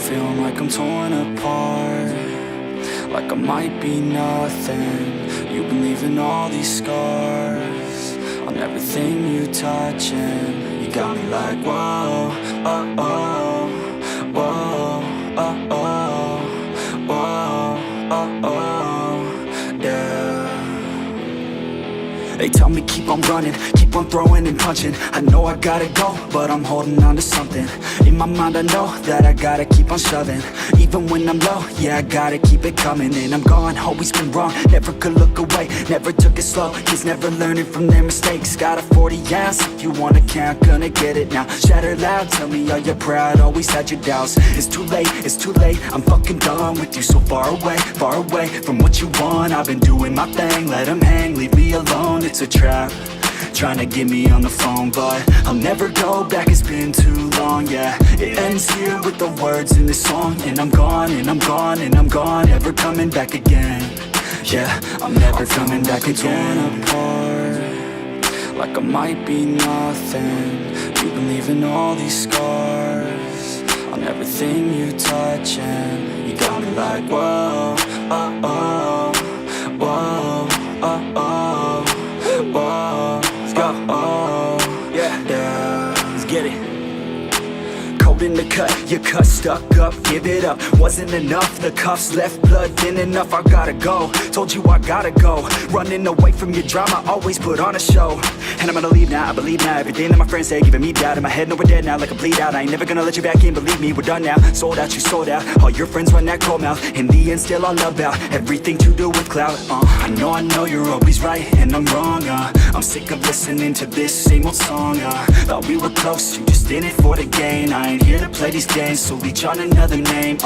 feeling like I'm torn apart, like I might be nothing. You've been leaving all these scars on everything you touch, and you got me like whoa, oh, oh, whoa, oh, oh, whoa, oh, oh, yeah. They tell me keep on running, keep on throwing and punching. I know I gotta go, but I'm holding on to something. In my mind I know that I gotta keep on shoving. Even when I'm low, yeah, I gotta keep it coming. And I'm gone, always been wrong, never could look away. Never took it slow, kids never learning from their mistakes. Got a 40 ounce, if you wanna count, gonna get it now. Shatter loud, tell me are you proud, always had your doubts. It's too late, I'm fucking done with you. So far away from what you want. I've been doing my thing, let them hang, leave me alone. It's a trap, trying to get me on the phone, but I'll never go back, it's been too long, yeah. It ends here with the words in this song, and I'm gone, and I'm gone, and I'm gone, never coming back again. Yeah, I'm never coming back again. Torn apart, like I might be nothing. You've been leaving all these scars on everything you touch, and you got me like whoa, oh, oh, whoa, oh, oh, whoa, let's go, oh, yeah, let's get it. Cold in the cut, your cut stuck up, give it up. Wasn't enough, the cuffs left blood thin enough. I gotta go, told you I gotta go. Running away from your drama, always put on a show. And I'm gonna leave now, I believe now. Everything that my friends say, giving me doubt. In my head, no, we're dead now, like a bleed out. I ain't never gonna let you back in, believe me, we're done now. Sold out, you sold out, all your friends run that cold mouth. In the end, still all about everything to do with clout. I know you're always right, and I'm wrong, I'm sick of listening to this same old song, thought we were close, you just in it for the gain. I ain't here to play these games, so reach on another name,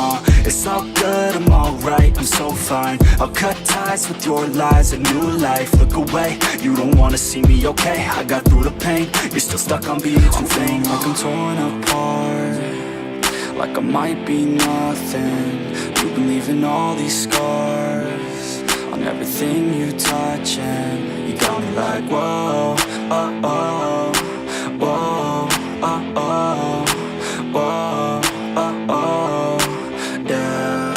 it's all good, I'm alright, I'm so fine. I'll cut ties with your lies, a new life, look away. You don't wanna see me, okay, I got through the pain. You're still stuck on being too vain. Like I'm torn apart, like I might be nothing. You've been leaving all these scars on everything you touch, and you got me like whoa, oh, oh, whoa, oh, oh, whoa, oh, oh, yeah.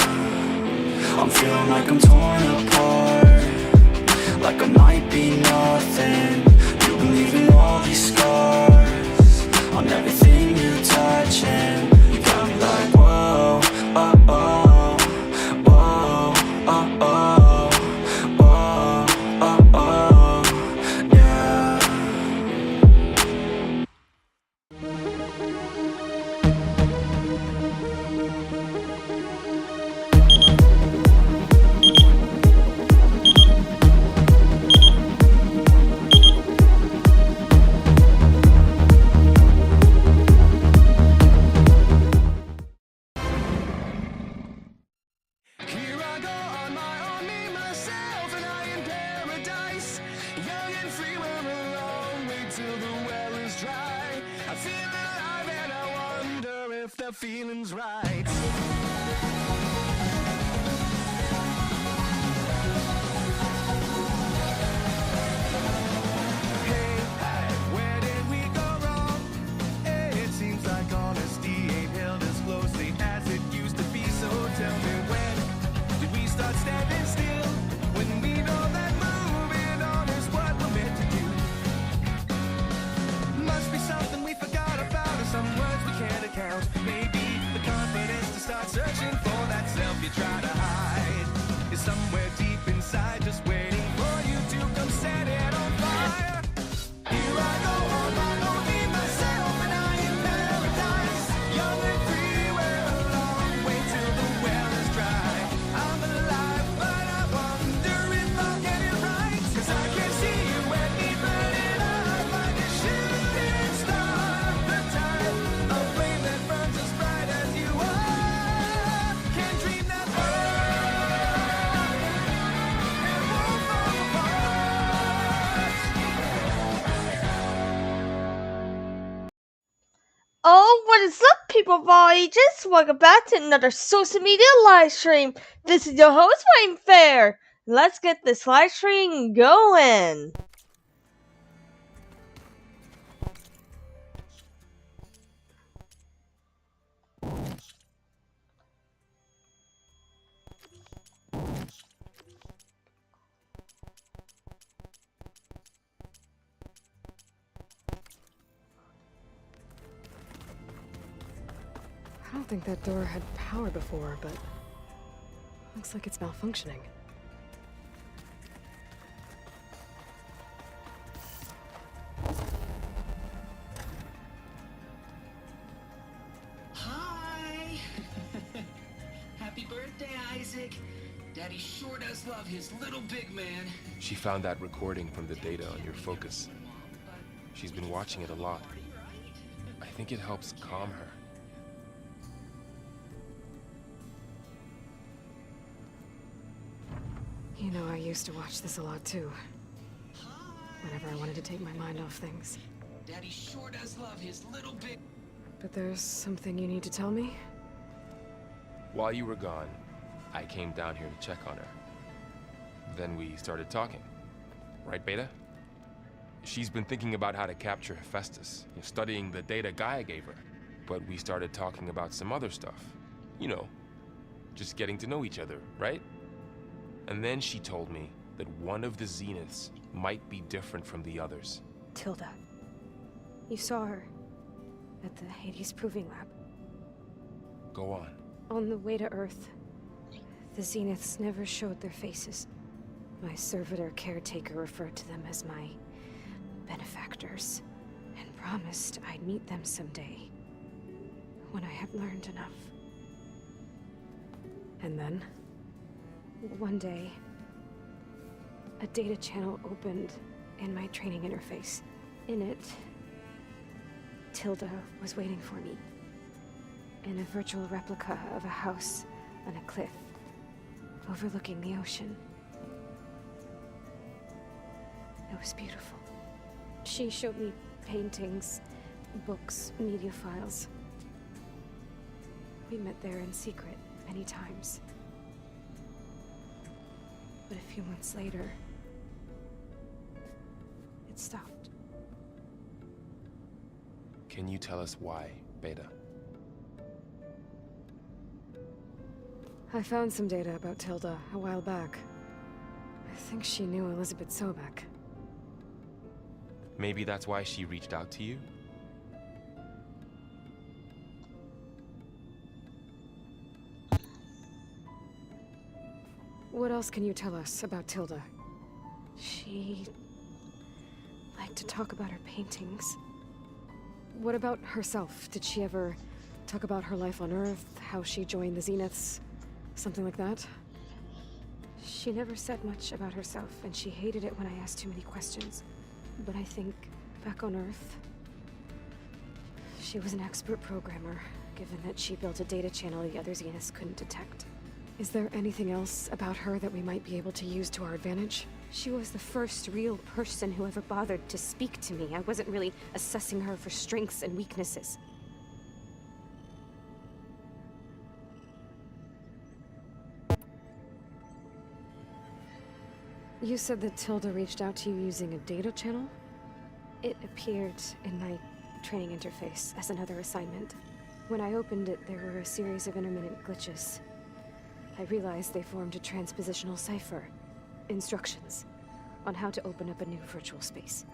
I'm feeling like I'm torn apart, like I might be nothing. You've been leaving all these scars on everything you touch, and you got me like whoa, oh, oh, whoa, oh, oh, whoa, oh, oh, yeah. Here I go on my own, me, myself, and I in paradise. Young and free, we're alone, wait till the well is dry. I feel alive and I wonder if the feeling's right. Hey, where did we go wrong? It seems like honesty ain't held as closely as it used to be. So tell me, when did we start standing still? When we know that moving on is what we're meant to do. Must be something we forgot about, or some words we can't account. Maybe the confidence to start searching for that self you try to hide is somewhere deep inside, just waiting for you to come set it on fire. Here I go on my own, me, myself, and I in paradise. Young and free, we're alone, wait till the well is dry. I'm alive, but I wonder if I'll get it right. 'Cause I can see you and me burning up like a shooting star. The type of flame that burns as bright as you are. Can't dream that burn and won't fall apart. Oh, what is up, people of all ages? Welcome back to another social media live stream. This is your host, Wayne Fair. Let's get this live stream going. think that door had power before, but looks like it's malfunctioning. Hi! Happy birthday, Isaac! Daddy sure does love his little big man. She found that recording from the data on your focus. She's been watching it a lot. I think it helps calm her. You know, I used to watch this a lot too. Whenever I wanted to take my mind off things. Daddy sure does love his little big... But there's something you need to tell me? While you were gone, I came down here to check on her. Then we started talking. Right, Beta? She's been thinking about how to capture Hephaestus, studying the data Gaia gave her. But we started talking about some other stuff. You know, just getting to know each other, right? And then she told me that one of the Zeniths might be different from the others. Tilda. You saw her at the Hades Proving Lab. Go on. On the way to Earth, the Zeniths never showed their faces. My servitor caretaker referred to them as my benefactors, and promised I'd meet them someday, when I had learned enough. And then, one day, a data channel opened in my training interface. In it, Tilda was waiting for me, in a virtual replica of a house on a cliff, overlooking the ocean. It was beautiful. She showed me paintings, books, media files. We met there in secret many times. But a few months later, it stopped. Can you tell us why, Beta? I found some data about Tilda a while back. I think she knew Elizabeth Sobek. Maybe that's why she reached out to you? What else can you tell us about Tilda? She liked to talk about her paintings. What about herself? Did she ever talk about her life on Earth, how she joined the Zeniths, something like that? She never said much about herself, and she hated it when I asked too many questions. But I think, back on Earth, she was an expert programmer, given that she built a data channel the other Zeniths couldn't detect. Is there anything else about her that we might be able to use to our advantage? She was the first real person who ever bothered to speak to me. I wasn't really assessing her for strengths and weaknesses. You said that Tilda reached out to you using a data channel? It appeared in my training interface as another assignment. When I opened it, there were a series of intermittent glitches. I realized they formed a transpositional cipher. Instructions on how to open up a new virtual space.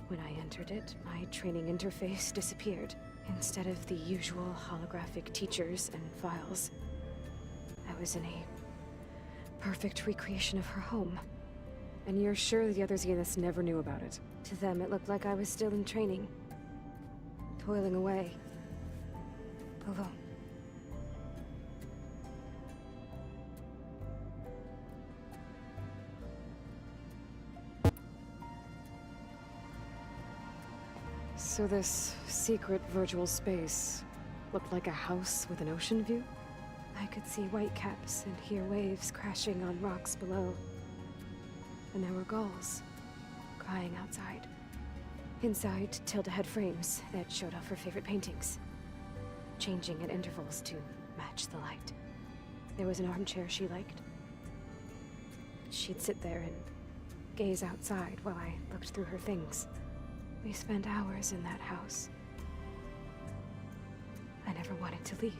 When I entered it, my training interface disappeared. Instead of the usual holographic teachers and files, I was in a perfect recreation of her home. And you're sure the other Zeniths never knew about it? To them, it looked like I was still in training. Toiling away. Alone. So this secret virtual space looked like a house with an ocean view? I could see whitecaps and hear waves crashing on rocks below. And there were gulls crying outside. Inside, Tilda had frames that showed off her favorite paintings, changing at intervals to match the light. There was an armchair she liked. She'd sit there and gaze outside while I looked through her things. We spent hours in that house. I never wanted to leave.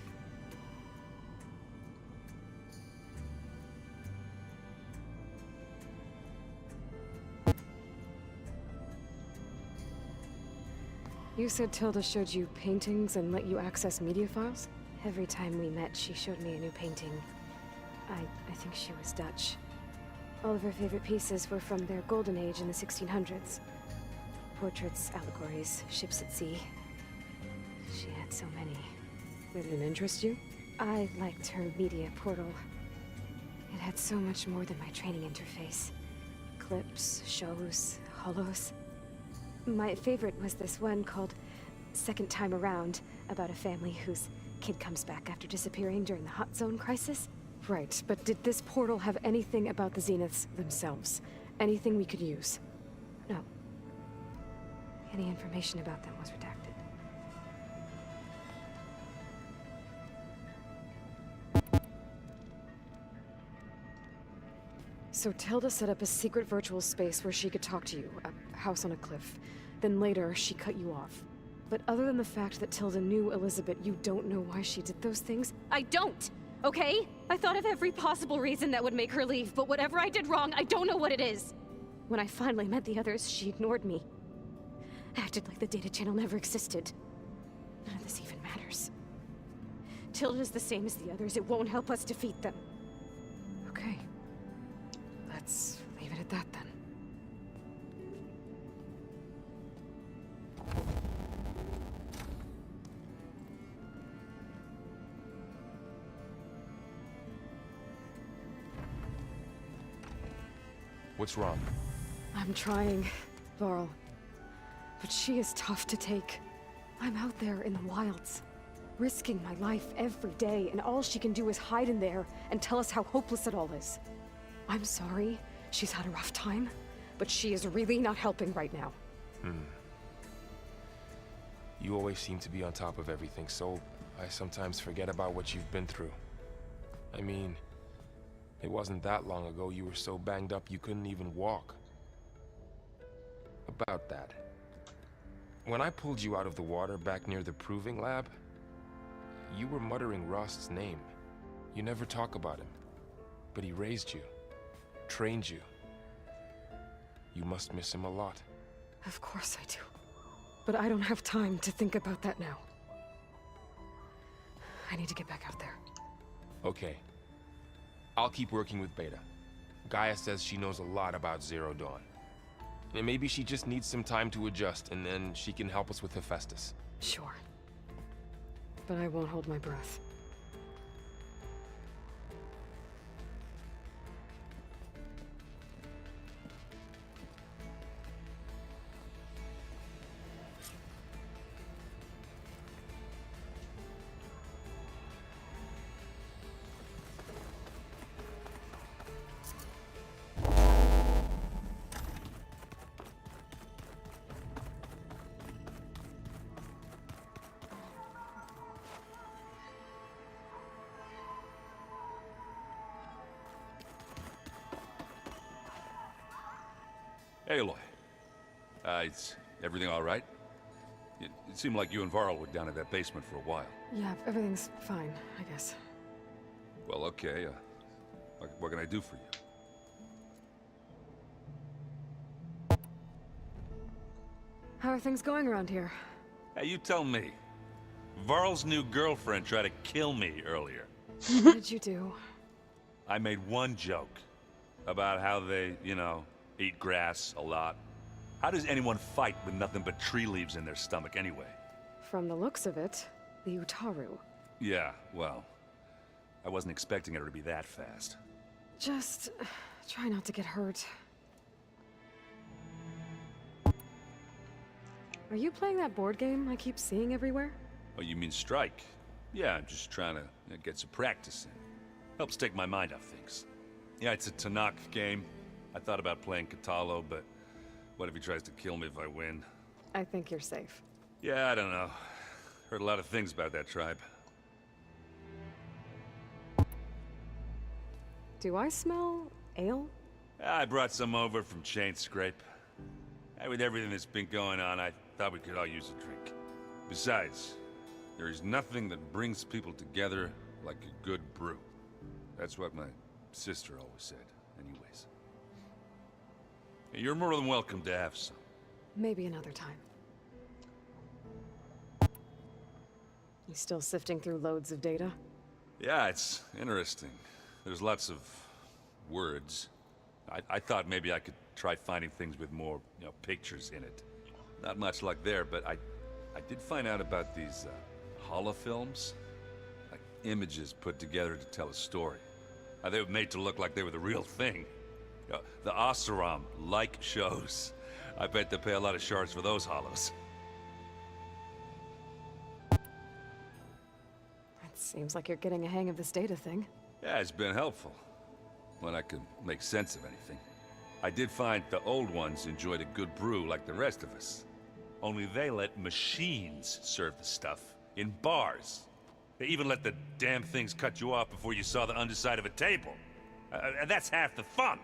You said Tilda showed you paintings and let you access media files? Every time we met, she showed me a new painting. I think she was Dutch. All of her favorite pieces were from their golden age in the 1600s. Portraits, allegories, ships at sea. She had so many. They didn't interest you? I liked her media portal. It had so much more than my training interface. Clips, shows, holos. My favorite was this one called Second Time Around, about a family whose kid comes back after disappearing during the Hot Zone crisis. Right, but did this portal have anything about the Zeniths themselves? Anything we could use? No. Any information about them was redacted. So Tilda set up a secret virtual space where she could talk to you, a house on a cliff. Then later, she cut you off. But other than the fact that Tilda knew Elizabeth, you don't know why she did those things? I don't! Okay? I thought of every possible reason that would make her leave, but whatever I did wrong, I don't know what it is. When I finally met the others, she ignored me. Acted like the data channel never existed. None of this even matters. Tilda's the same as the others. It won't help us defeat them. Okay. Let's leave it at that then. What's wrong? I'm trying, Varl. But she is tough to take. I'm out there in the wilds, risking my life every day, and all she can do is hide in there and tell us how hopeless it all is. I'm sorry, she's had a rough time, but she is really not helping right now. You always seem to be on top of everything, so I sometimes forget about what you've been through. I mean, it wasn't that long ago you were so banged up you couldn't even walk. About that. When I pulled you out of the water back near the proving lab, you were muttering Rost's name. You never talk about him, but he raised you, trained you. You must miss him a lot. Of course I do. But I don't have time to think about that now. I need to get back out there. Okay. I'll keep working with Beta. Gaia says she knows a lot about Zero Dawn. And maybe she just needs some time to adjust, and then she can help us with Hephaestus. Sure. But I won't hold my breath. Hey, Aloy. Is everything all right? It seemed like you and Varl were down in that basement for a while. Yeah, everything's fine, I guess. Well, okay. What can I do for you? How are things going around here? Hey, you tell me. Varl's new girlfriend tried to kill me earlier. What did you do? I made one joke about how they, eat grass a lot. How does anyone fight with nothing but tree leaves in their stomach anyway? From the looks of it, the Utaru. Yeah, well, I wasn't expecting her to be that fast. Just try not to get hurt. Are you playing that board game I keep seeing everywhere? Oh, you mean Strike? Yeah, I'm just trying to get some practice in. Helps take my mind off things. Yeah, it's a Tanakh game. I thought about playing Katalo, but what if he tries to kill me if I win? I think you're safe. Yeah, I don't know. Heard a lot of things about that tribe. Do I smell ale? I brought some over from Chain Scrape. With everything that's been going on, I thought we could all use a drink. Besides, there is nothing that brings people together like a good brew. That's what my sister always said, anyways. You're more than welcome to have some. Maybe another time. You still sifting through loads of data? Yeah, it's interesting. There's lots of words. I thought maybe I could try finding things with more, pictures in it. Not much luck there, but I did find out about these holofilms. Like images put together to tell a story. They were made to look like they were the real thing. The Oseram like shows. I bet they pay a lot of shards for those hollows. It seems like you're getting a hang of this data thing. Yeah, it's been helpful. When I could make sense of anything. I did find the old ones enjoyed a good brew like the rest of us. Only they let machines serve the stuff in bars. They even let the damn things cut you off before you saw the underside of a table. And that's half the fun.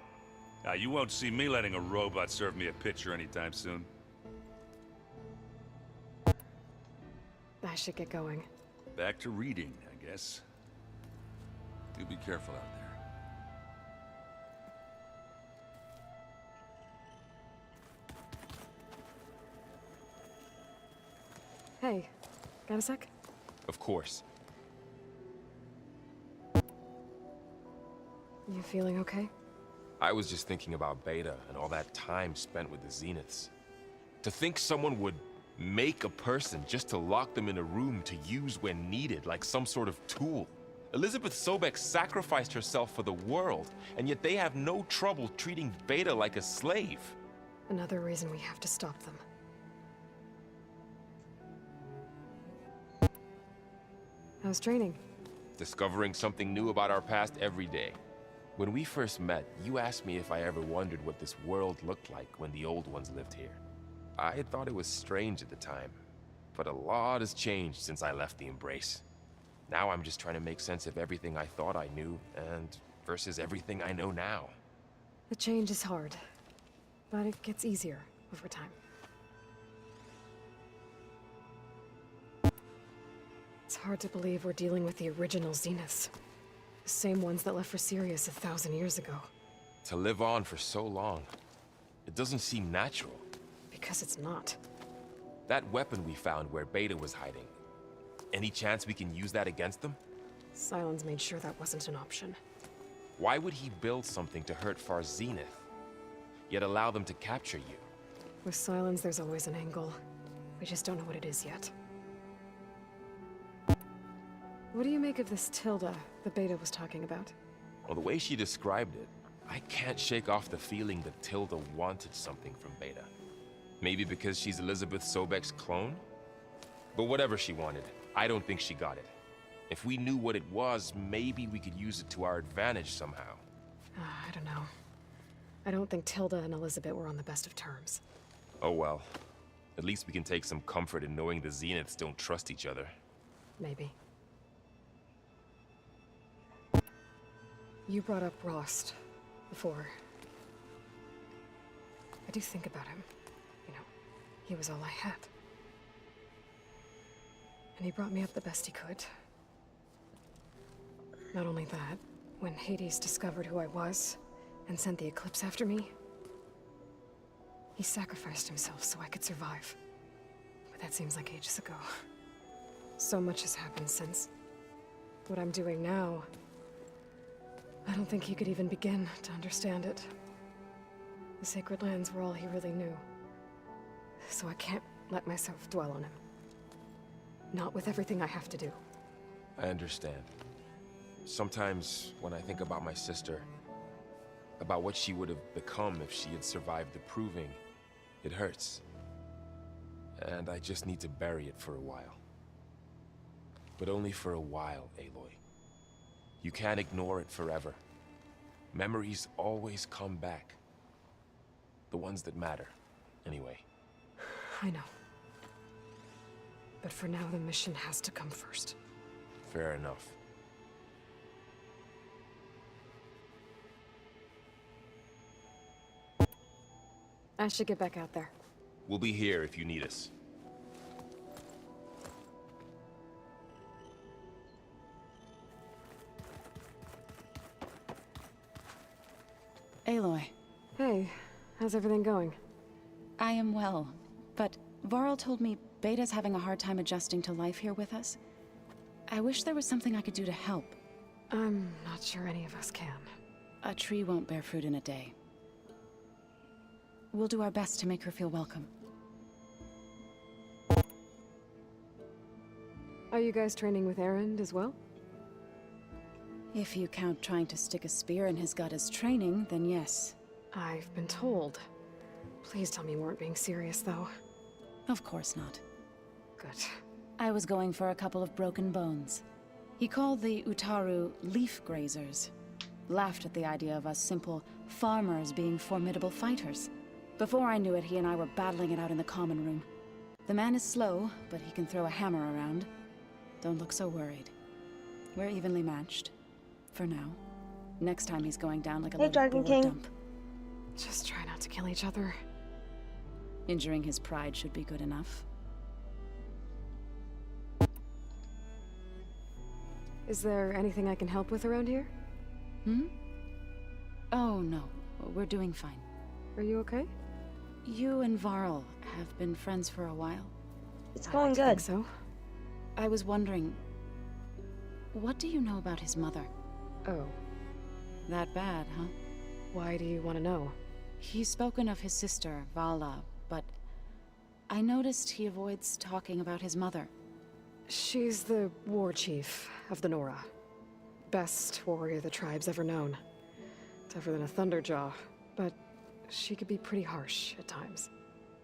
You won't see me letting a robot serve me a pitcher anytime soon. I should get going. Back to reading, I guess. You be careful out there. Hey, got a sec? Of course. You feeling okay? I was just thinking about Beta and all that time spent with the Zeniths. To think someone would make a person just to lock them in a room to use when needed, like some sort of tool. Elizabeth Sobek sacrificed herself for the world, and yet they have no trouble treating Beta like a slave. Another reason we have to stop them. How's training? Discovering something new about our past every day. When we first met, you asked me if I ever wondered what this world looked like when the old ones lived here. I had thought it was strange at the time, but a lot has changed since I left the Embrace. Now I'm just trying to make sense of everything I thought I knew, and versus everything I know now. The change is hard, but it gets easier over time. It's hard to believe we're dealing with the original Zeniths. The same ones that left for Sirius 1,000 years ago. To live on for so long, it doesn't seem natural. Because it's not. That weapon we found where Beta was hiding, any chance we can use that against them? Sylens made sure that wasn't an option. Why would he build something to hurt Far Zenith, yet allow them to capture you? With Sylens, there's always an angle. We just don't know what it is yet. What do you make of this Tilda the Beta was talking about? Well, the way she described it, I can't shake off the feeling that Tilda wanted something from Beta. Maybe because she's Elizabeth Sobek's clone? But whatever she wanted, I don't think she got it. If we knew what it was, maybe we could use it to our advantage somehow. I don't know. I don't think Tilda and Elizabeth were on the best of terms. Oh well. At least we can take some comfort in knowing the Zeniths don't trust each other. Maybe. You brought up Rost before. I do think about him. You know, he was all I had. And he brought me up the best he could. Not only that, when Hades discovered who I was and sent the Eclipse after me, he sacrificed himself so I could survive. But that seems like ages ago. So much has happened since. What I'm doing now, I don't think he could even begin to understand it. The Sacred Lands were all he really knew. So I can't let myself dwell on him. Not with everything I have to do. I understand. Sometimes, when I think about my sister, about what she would have become if she had survived the Proving, it hurts. And I just need to bury it for a while. But only for a while, Aloy. You can't ignore it forever. Memories always come back. The ones that matter, anyway. I know. But for now, the mission has to come first. Fair enough. I should get back out there. We'll be here if you need us. Aloy. Hey, how's everything going? I am well, but Varl told me Beta's having a hard time adjusting to life here with us. I wish there was something I could do to help. I'm not sure any of us can. A tree won't bear fruit in a day. We'll do our best to make her feel welcome. Are you guys training with Erend as well? If you count trying to stick a spear in his gut as training, then yes. I've been told. Please tell me you weren't being serious, though. Of course not. Good. I was going for a couple of broken bones. He called the Utaru leaf grazers. Laughed at the idea of us simple farmers being formidable fighters. Before I knew it, he and I were battling it out in the common room. The man is slow, but he can throw a hammer around. Don't look so worried. We're evenly matched. For now. Next time he's going down like a little Dragon boar King. dump. Just try not to kill each other. Injuring his pride should be good enough. Is there anything I can help with around here? Hmm? Oh, no. We're doing fine. Are you okay? You and Varl have been friends for a while. It's I going like to good. think so. I was wondering, what do you know about his mother? Oh, That bad, huh? why do you want to know? He's spoken of his sister, Vala, but I noticed he avoids talking about his mother. She's the war chief of the Nora. Best warrior the tribe's ever known. Tougher than a Thunderjaw, but she could be pretty harsh at times.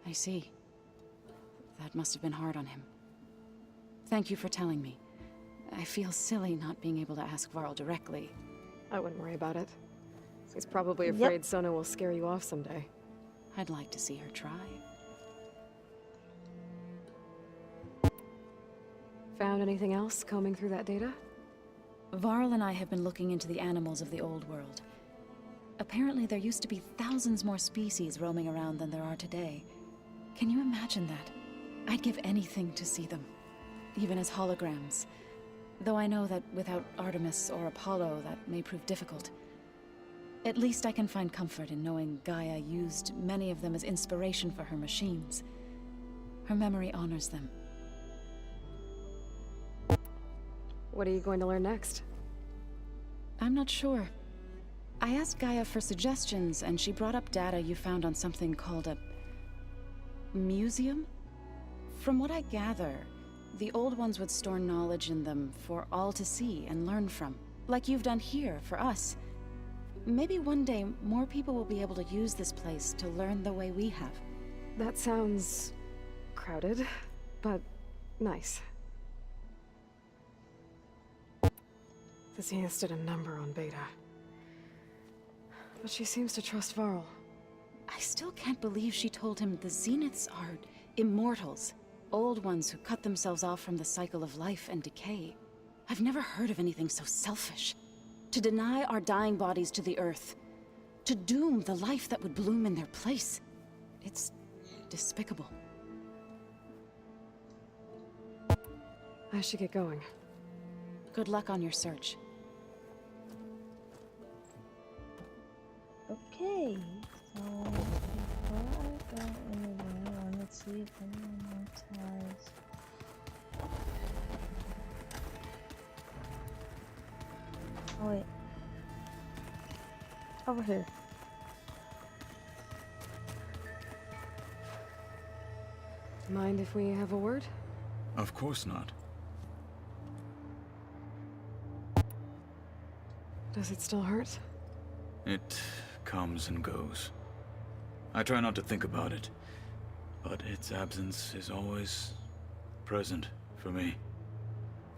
I see. That must have been hard on him. Thank you for telling me. I feel silly not being able to ask Varl directly. I wouldn't worry about it. He's probably afraid Sona will scare you off someday. I'd like to see her try. Found anything else combing through that data? Varl and I have been looking into the animals of the old world. Apparently there used to be thousands more species roaming around than there are today. Can you imagine that? I'd give anything to see them, even as holograms. Though I know that without Artemis or Apollo, that may prove difficult. At least I can find comfort in knowing Gaia used many of them as inspiration for her machines. Her memory honors them. What are you going to learn next? I'm not sure. I asked Gaia for suggestions, and she brought up data you found on something called a museum? From what I gather, the old ones would store knowledge in them for all to see and learn from, like you've done here for us. Maybe one day more people will be able to use this place to learn the way we have. That sounds crowded, but nice. The Zeniths did a number on Beta. But she seems to trust Varl. I still can't believe she told him the Zeniths are immortals. Old ones who cut themselves off from the cycle of life and decay. I've never heard of anything so selfish. To deny our dying bodies to the earth. To doom the life that would bloom in their place. It's despicable. I should get going. Good luck on your search. Okay, so before I go anywhere, let's see if anyone else has. Oh wait, over here. Mind if we have a word? Of course not. Does it still hurt? It comes and goes. I try not to think about it, but its absence is always present for me.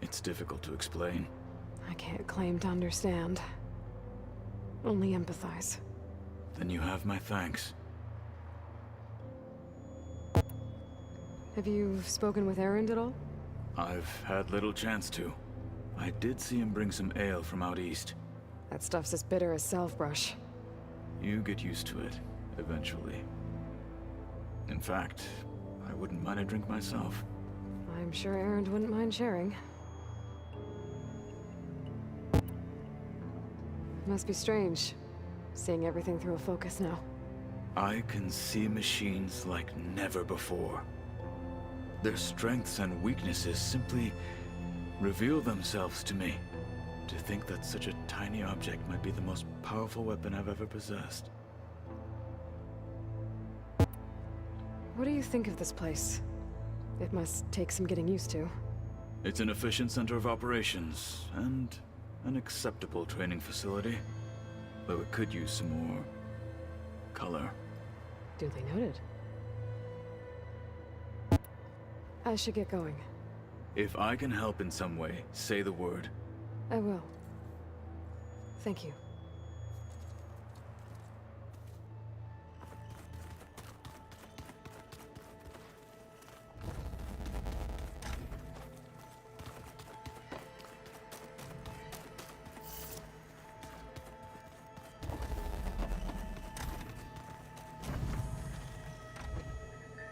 It's difficult to explain. I can't claim to understand. Only empathize. Then you have my thanks. Have you spoken with Erend at all? I've had little chance to. I did see him bring some ale from out east. That stuff's as bitter as self-brush. You get used to it, eventually. In fact, I wouldn't mind a drink myself. I'm sure Erend wouldn't mind sharing. Must be strange, seeing everything through a focus now. I can see machines like never before. Their strengths and weaknesses simply reveal themselves to me. To think that such a tiny object might be the most powerful weapon I've ever possessed. What do you think of this place? It must take some getting used to. It's an efficient center of operations, and an acceptable training facility. Though it could use some more color. Duly noted. I should get going. If I can help in some way, say the word. I will. Thank you.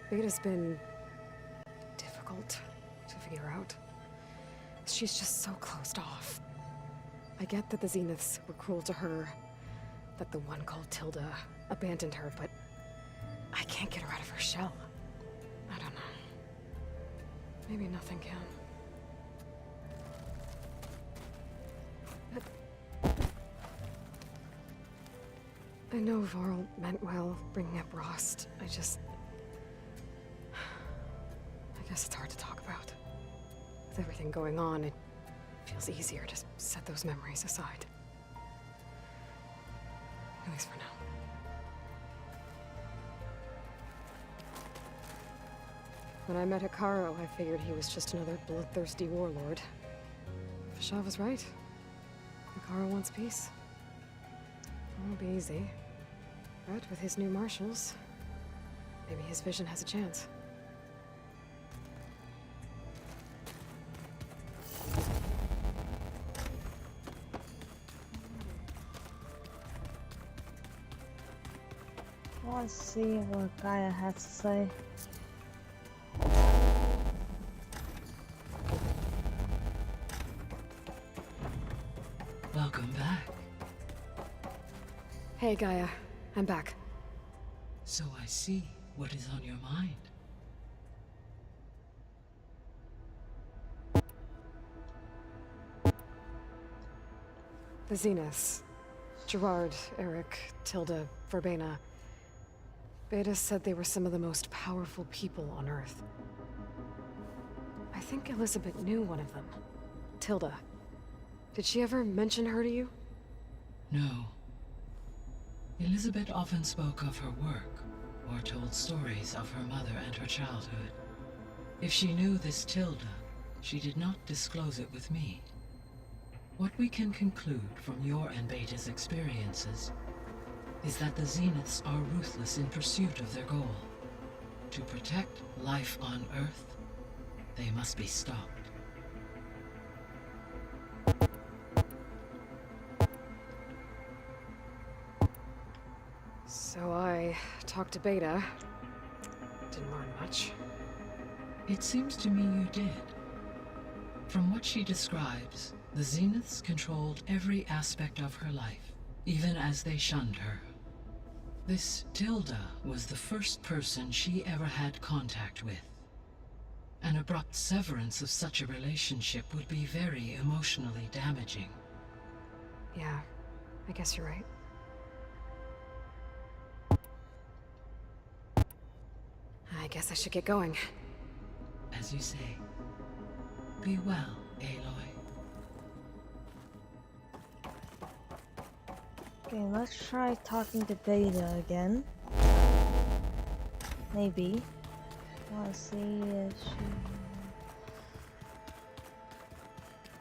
Beta's been difficult to figure out. She's just so closed off. I get that the Zeniths were cruel to her, that the one called Tilda abandoned her, but I can't get her out of her shell. I don't know. Maybe nothing can. But I know Varl meant well, bringing up Rost. I guess it's hard to talk about. With everything going on, it feels easier to set those memories aside. At least for now. When I met Hikaru, I figured he was just another bloodthirsty warlord. Fashav was right. Hikaru wants peace. It won't be easy. But with his new marshals, maybe his vision has a chance. Let's see what Gaia has to say. Welcome back. Hey, Gaia. I'm back. So I see what is on your mind. The Zeniths. Gerard, Eric, Tilda, Verbena. Beta said they were some of the most powerful people on Earth. I think Elizabeth knew one of them. Tilda. Did she ever mention her to you? No. Elizabeth often spoke of her work, or told stories of her mother and her childhood. If she knew this Tilda, she did not disclose it with me. What we can conclude from your and Beta's experiences is that the Zeniths are ruthless in pursuit of their goal. To protect life on Earth, they must be stopped. So I talked to Beta. Didn't learn much. It seems to me you did. From what she describes, the Zeniths controlled every aspect of her life, even as they shunned her. This Tilda was the first person she ever had contact with. An abrupt severance of such a relationship would be very emotionally damaging. Yeah, I guess you're right. I guess I should get going. As you say. Be well, Aloy. Okay, let's try talking to Beta again. Maybe. Let's see if she...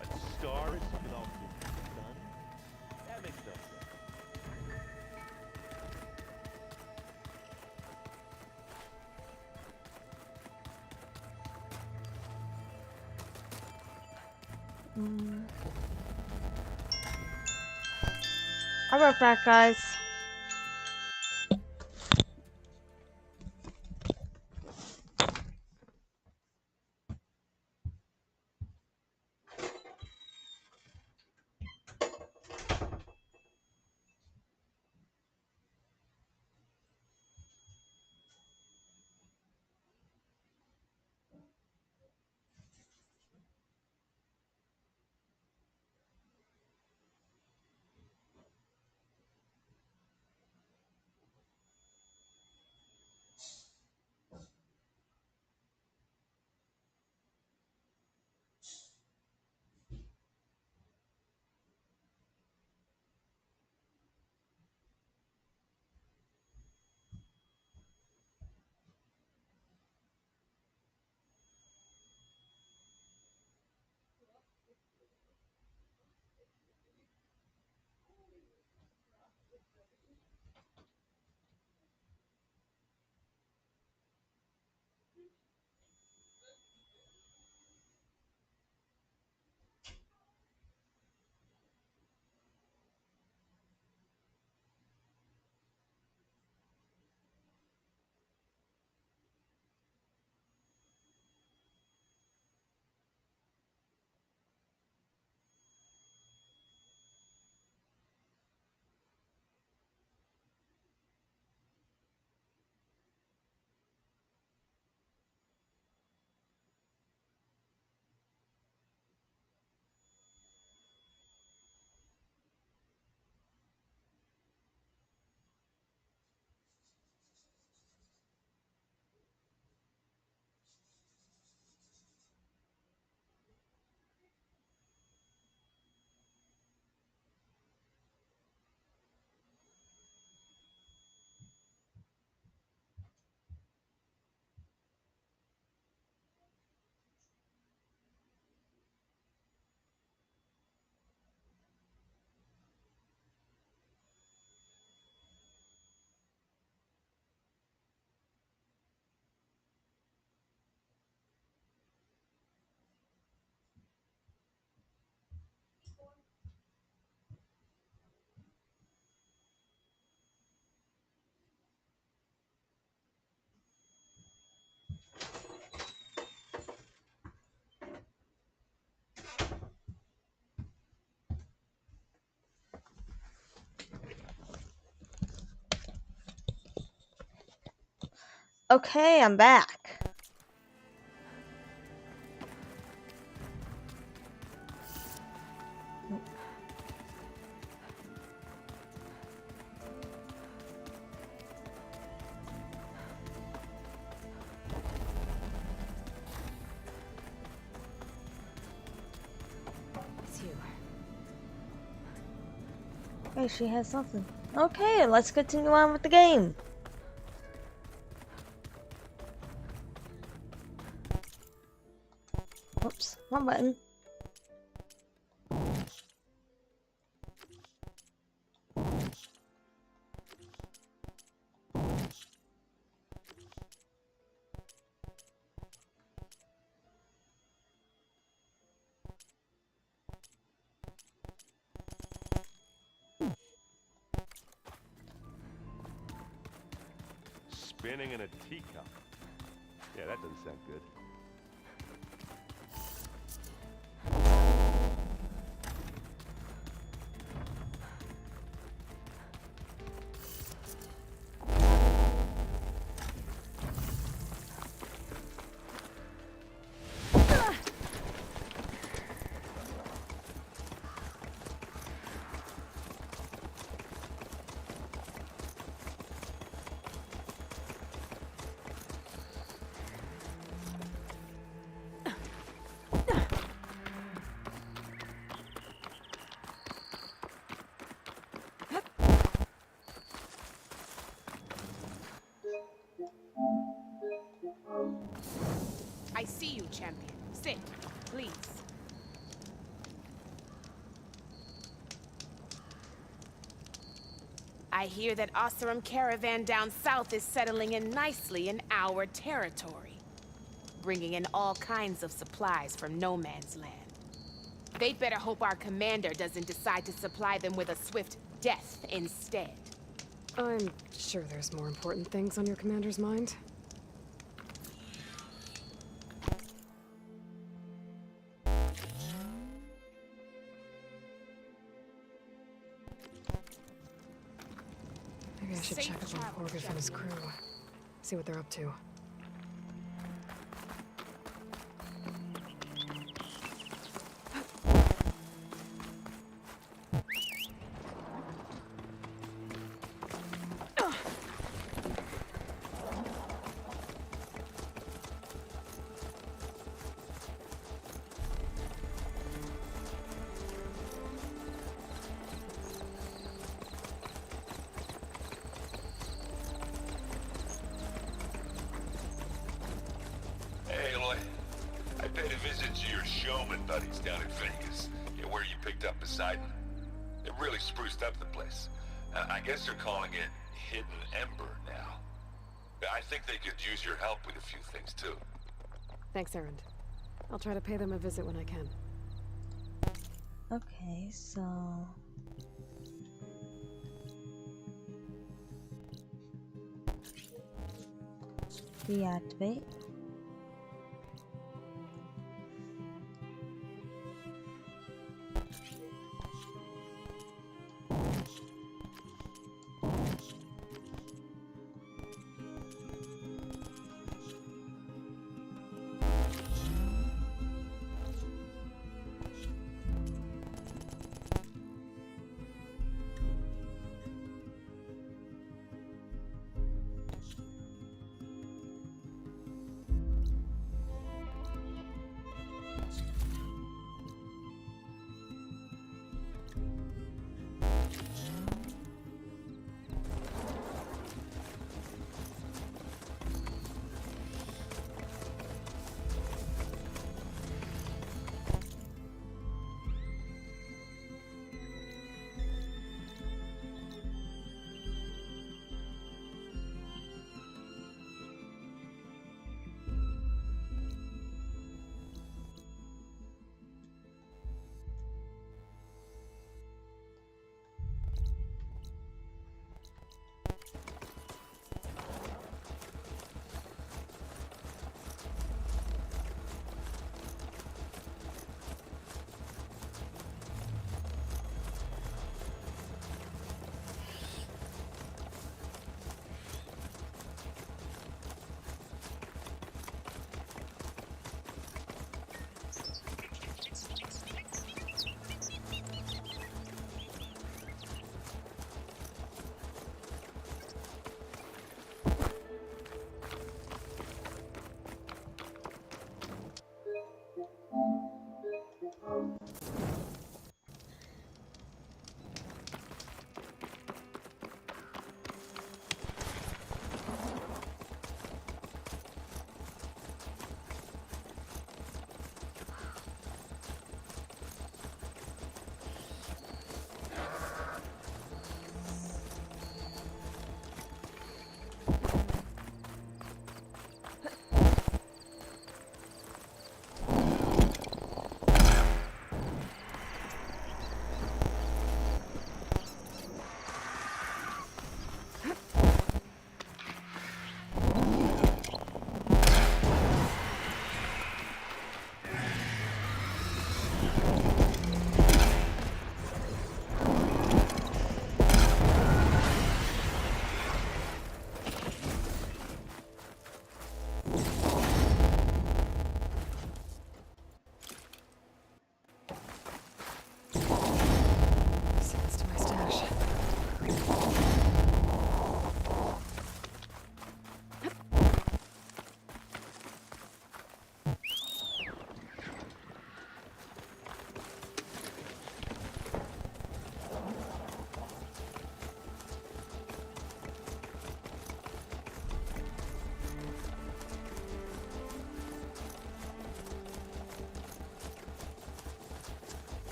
A star is belongs to the sun? That makes no sense. I'll be right back, guys. Okay, I'm back. It's you. Hey, she has something. Okay, let's continue on with the game. Oops, wrong button. Spinning in a teacup. Yeah, that doesn't sound good. I see you, champion. Sit, please. I hear that Oseram caravan down south is settling in nicely in our territory, bringing in all kinds of supplies from no man's land. They'd better hope our commander doesn't decide to supply them with a swift death instead. I'm sure there's more important things on your commander's mind. Maybe I should Safe check up on travels, Horgriff and his crew. See what they're up to. Hey, Aloy. I paid a visit to your showman buddies down in Vegas, where you picked up Poseidon. It really spruced up the place. I guess they're calling it Hidden Ember now. I think they could use your help with a few things, too. Thanks, Erend. I'll try to pay them a visit when I can. Okay, so... deactivate.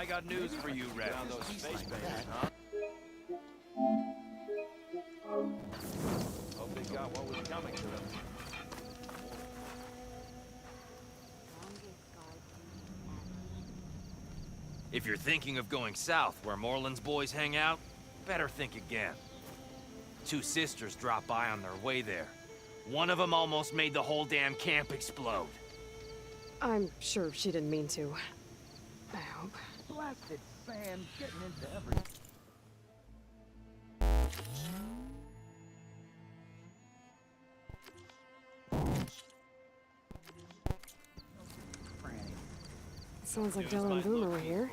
I got news for you, Red. Those space babies, huh? Hope they got what was coming to them. If you're thinking of going south where Moreland's boys hang out, better think again. Two sisters dropped by on their way there. One of them almost made the whole damn camp explode. I'm sure she didn't mean to. I hope. Blasted sand getting into everything. Sounds like Della and Boomer were here.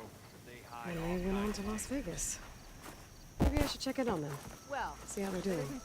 And they went on to Las Vegas. Maybe I should check in on them. Well, see how they're doing.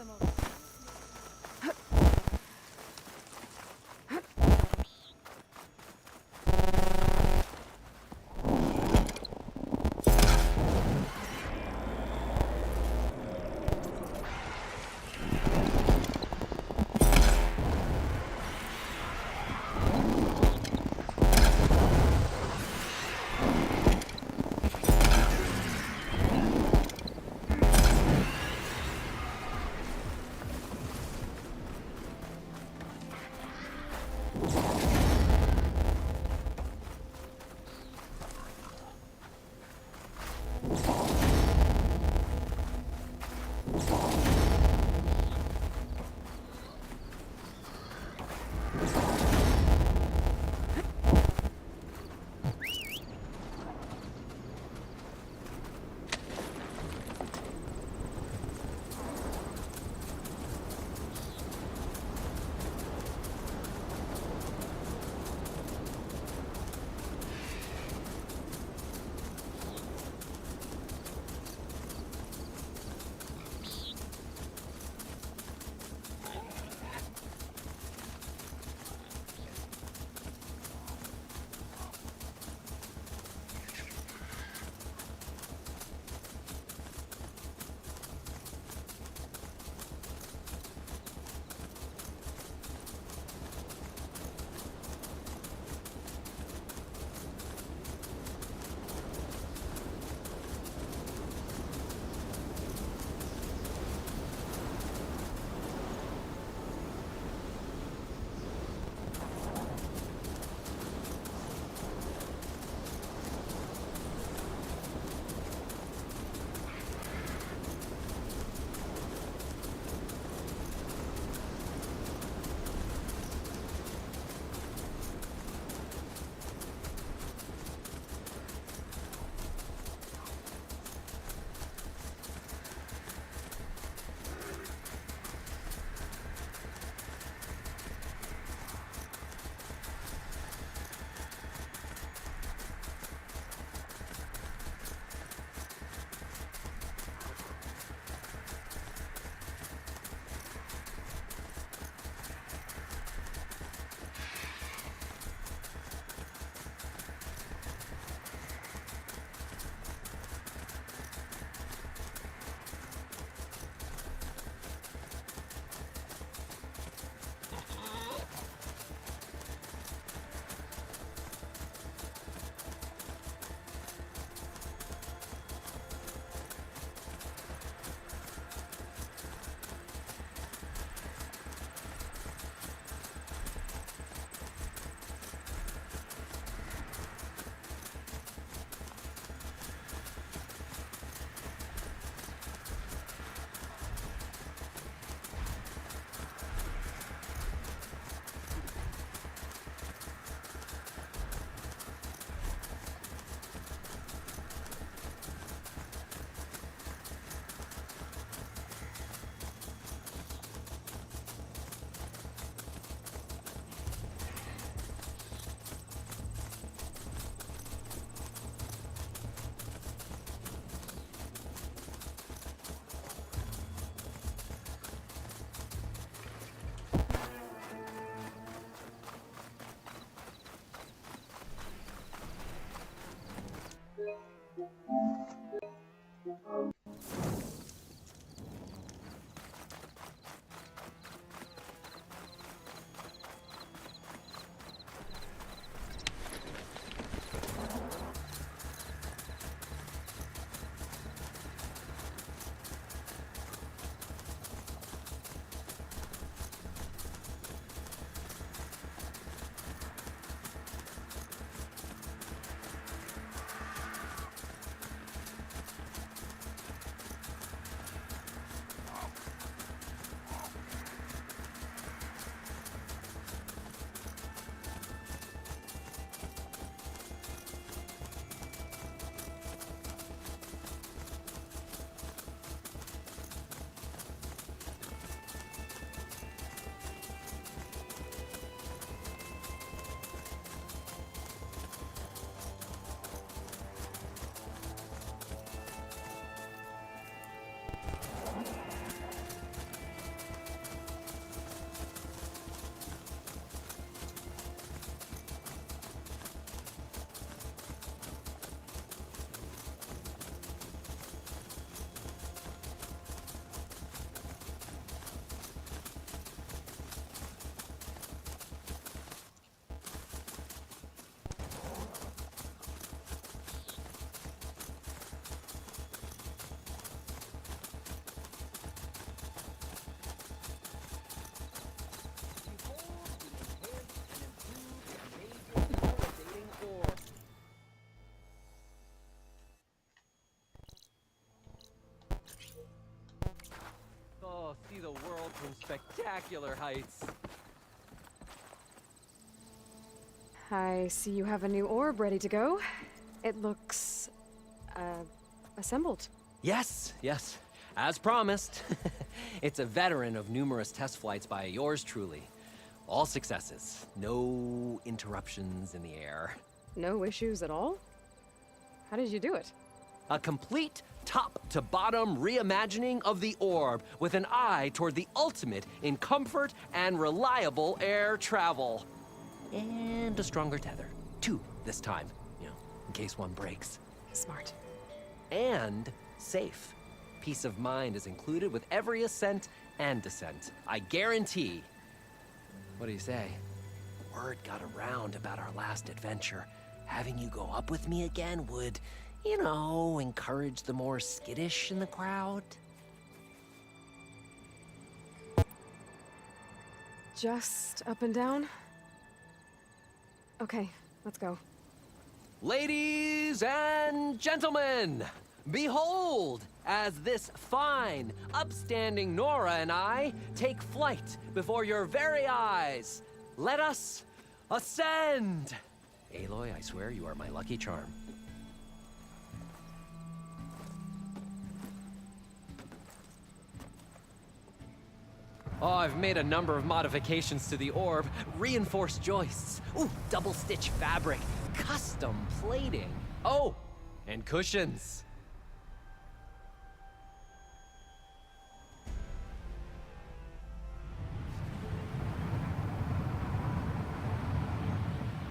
from spectacular heights. I see you have a new orb ready to go. It looks... assembled. Yes, yes. As promised. It's a veteran of numerous test flights by yours truly. All successes. No interruptions in the air. No issues at all? How did you do it? A complete top-to-bottom reimagining of the orb with an eye toward the ultimate in comfort and reliable air travel. And a stronger tether. 2 this time, you know, in case one breaks. Smart. And safe. Peace of mind is included with every ascent and descent. I guarantee. What do you say? Word got around about our last adventure. Having you go up with me again would, you know, encourage the more skittish in the crowd. Just up and down? Okay, let's go. Ladies and gentlemen, behold, as this fine, upstanding Nora and I take flight before your very eyes. Let us ascend! Aloy, I swear you are my lucky charm. Oh, I've made a number of modifications to the orb. Reinforced joists. Ooh, double-stitch fabric. Custom plating. Oh, and cushions.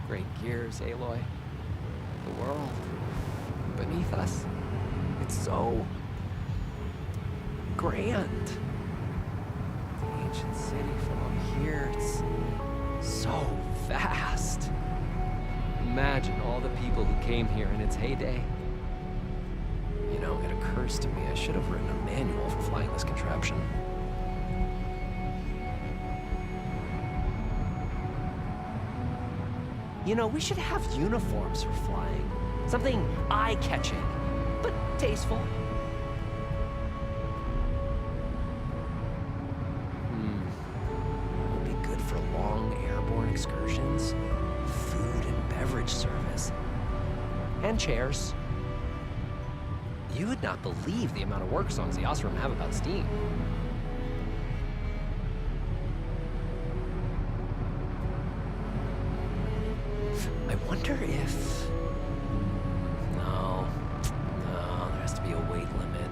Great gears, Aloy. The world beneath us. It's so grand. Ancient city from up here, it's so vast. Imagine all the people who came here in its heyday. You know, it occurs to me I should have written a manual for flying this contraption. You know, we should have uniforms for flying. Something eye-catching, but tasteful. For long airborne excursions, food and beverage service, and chairs. You would not believe the amount of work songs the Oseram have about steam. I wonder if... No, there has to be a weight limit.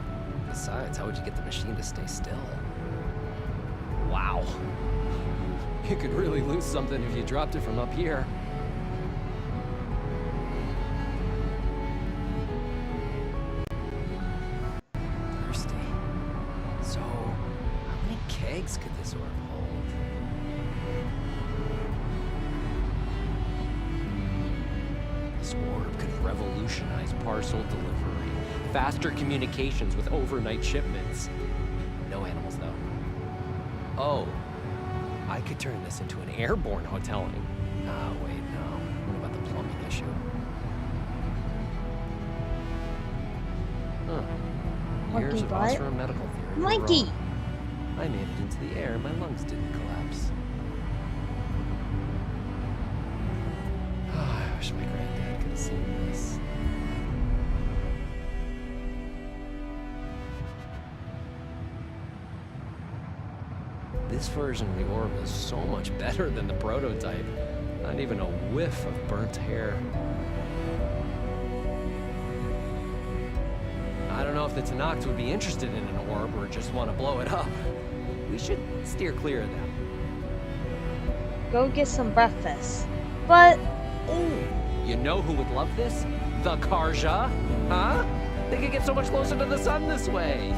Besides, how would you get the machine to stay still? Wow. You could really lose something if you dropped it from up here. Thirsty. So, how many kegs could this orb hold? This orb could revolutionize parcel delivery, faster communications with overnight shipments. No animals, though. Oh. I could turn this into an airborne hoteling. Wait, no. What about the plumbing issue? Huh. Years of Oseram medical theory. Mikey! I made it into the air, my lungs didn't collapse. I wish my granddad could have seen this. This version of the orb is so much better than the prototype. Not even a whiff of burnt hair. I don't know if the Tenakth would be interested in an orb or just want to blow it up. We should steer clear of them. Go get some breakfast. But... Ooh, you know who would love this? The Carja. Huh? They could get so much closer to the sun this way.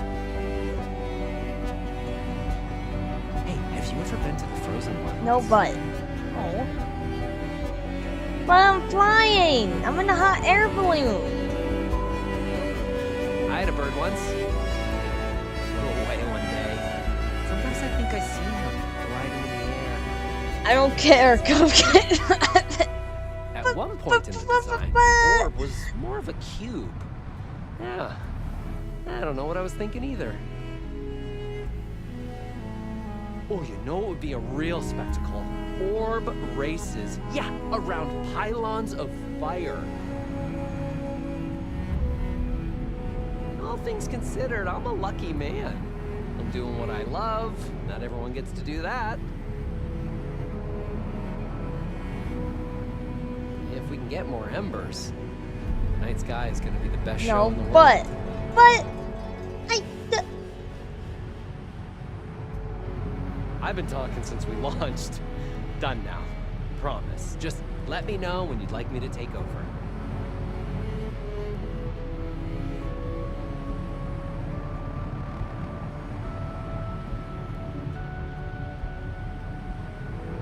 Have you ever been to the frozen one? No, but... Oh. But I'm flying! I'm in a hot air balloon! I had a bird once. Flew away one day. Sometimes I think I see him gliding in the air. I don't care, go get it! At one point in the design, the orb was more of a cube. Yeah. I don't know what I was thinking either. Oh, you know it would be a real spectacle? Orb races. Yeah, around pylons of fire. All things considered, I'm a lucky man. I'm doing what I love. Not everyone gets to do that. If we can get more embers, night sky is going to be the best show in the world. but I've been talking since we launched. Done now. Promise. Just let me know when you'd like me to take over.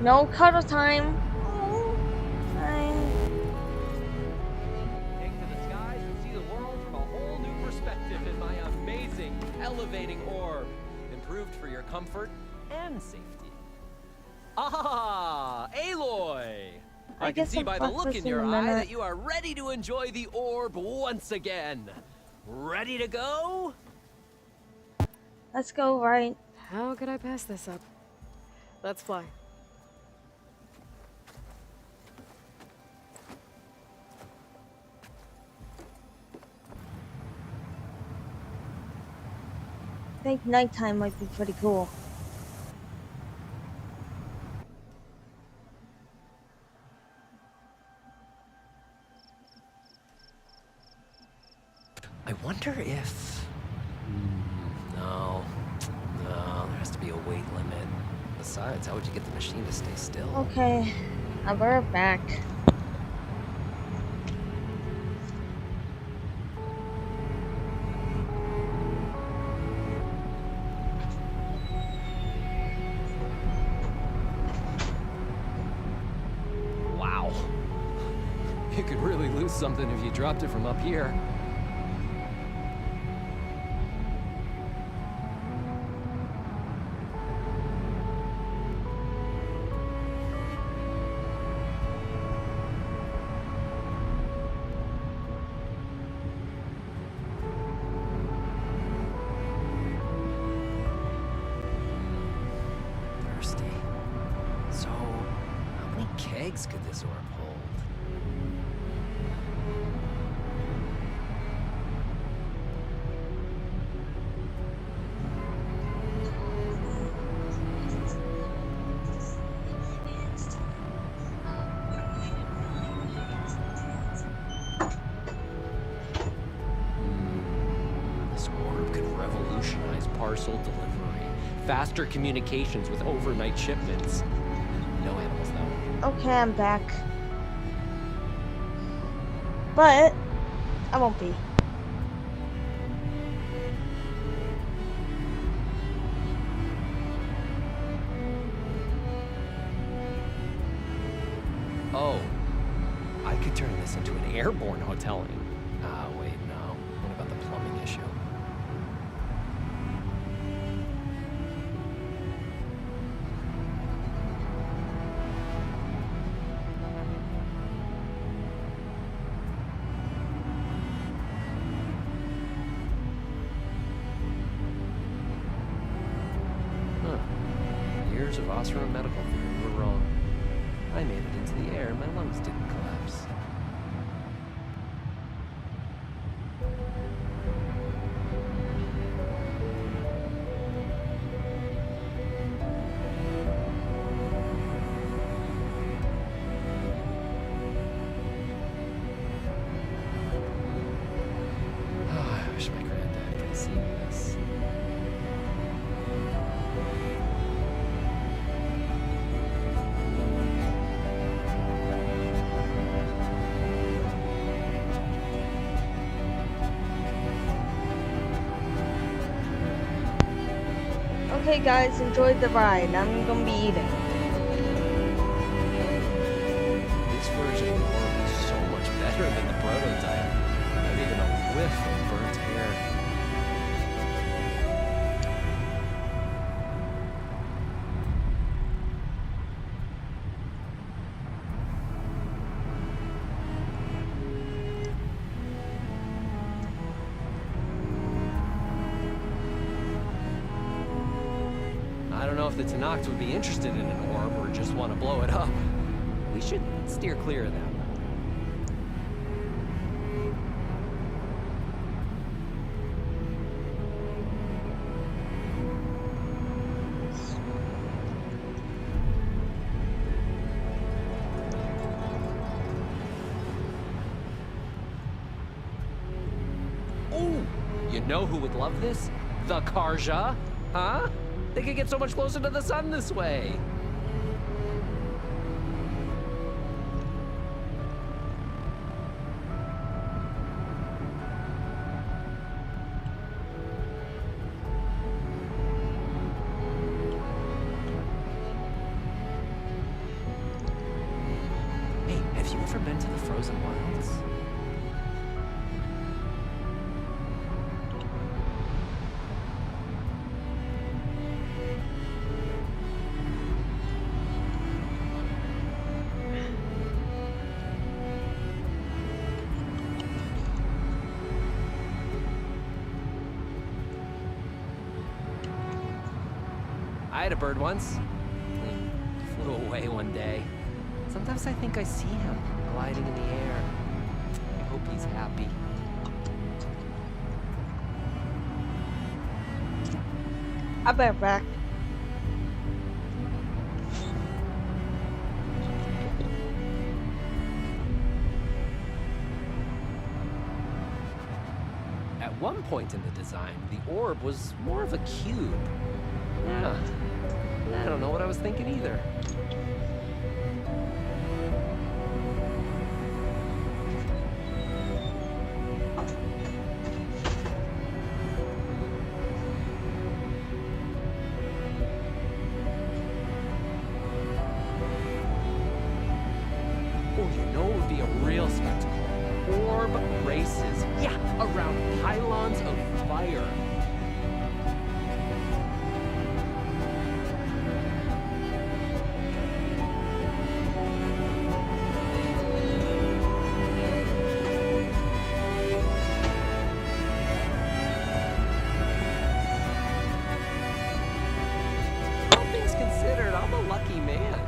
no cuddle time. Oh, fine. Take to the skies and see the world from a whole new perspective in my amazing elevating orb. Improved for your comfort and safety. Ah, Aloy! I can see by the look in your eye that you are ready to enjoy the orb once again. Ready to go? Let's go, right? How could I pass this up? Let's fly. I think nighttime might be pretty cool. I wonder if... No, there has to be a weight limit. Besides, how would you get the machine to stay still? Okay, I'll be right back. Wow. You could really lose something if you dropped it from up here. Thirsty. So, how many kegs could this orb hold? This orb could revolutionize parcel delivery, faster communications with overnight shipments. No animals, though. Okay, I'm back. But I won't be. Oh, I could turn this into an airborne hoteling. Wait, no. What about the plumbing issue? Huh. Years of Oseram medical theory were wrong. I made it into the air and my lungs didn't collapse. I wish my granddad could have seen this. Okay, guys, enjoy the ride. I'm gonna be eating. This version of the orb is so much better than the prototype. Not even a whiff of burnt hair. I don't know if the Tenakth would be interested in an orb or just want to blow it up. We should steer clear of them. Ooh, you know who would love this? The Carja, huh? They could get so much closer to the sun this way. Hey, have you ever been to the Frozen Wilds? I had a bird once. He flew away one day. Sometimes I think I see him gliding in the air. I hope he's happy. I'll be right back. At one point in the design, the orb was more of a cube. Yeah, I don't know what I was thinking either. Oh, you know it would be a real spectacle. Orb races. Yeah, around pylons of fire. All things considered, I'm a lucky man.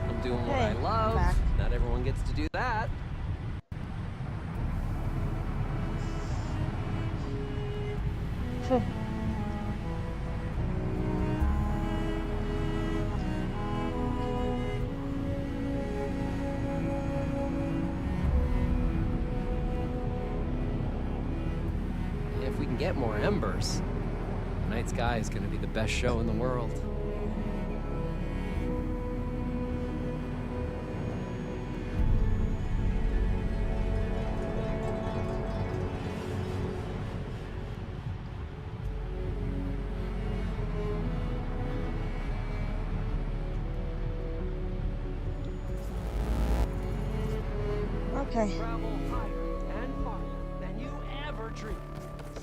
I'm doing what I Hey, love. back. Not everyone gets to do that. If we can get more embers, the night sky is going to be the best show in the world. Okay. Travel higher and farther than you ever dreamed.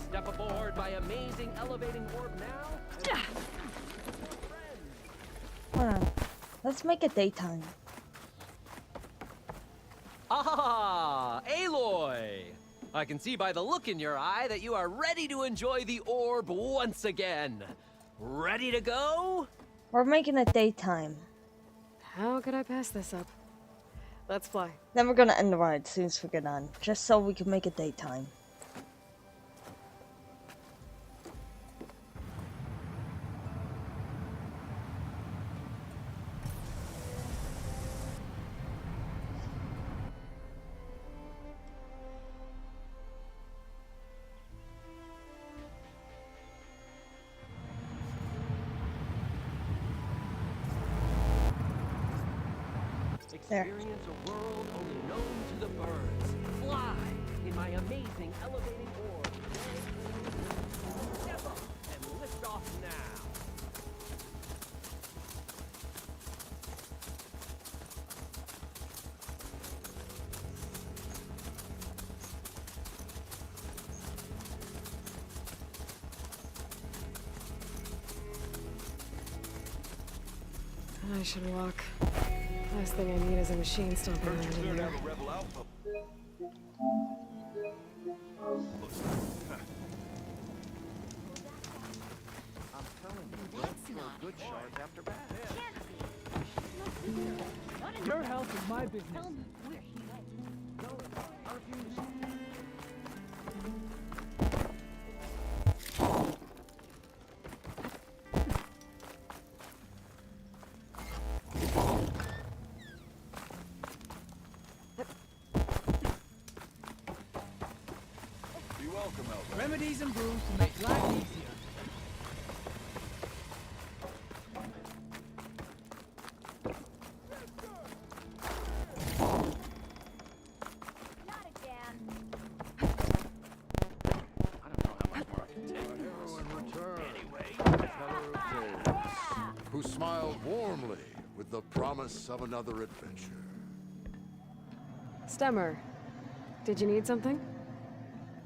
Step aboard my amazing elevating orb now. Hold on. Let's make it daytime. Ah, Aloy! I can see by the look in your eye that you are ready to enjoy the orb once again. Ready to go? We're making it daytime. How could I pass this up? Let's fly. Then we're gonna end the ride as soon as we get on, just so we can make it daytime. There. Experience a world only known to the birds. Fly in my amazing elevating orb. Step up and lift off now. I should walk. Last thing I need is a machine stomping around in here. I'm telling you, Good shards after bad. Your health is my business. Be welcome, Elva. Remedies and brews to make life easier. Who smiled warmly with the promise of another adventure. Stemmer, did you need something?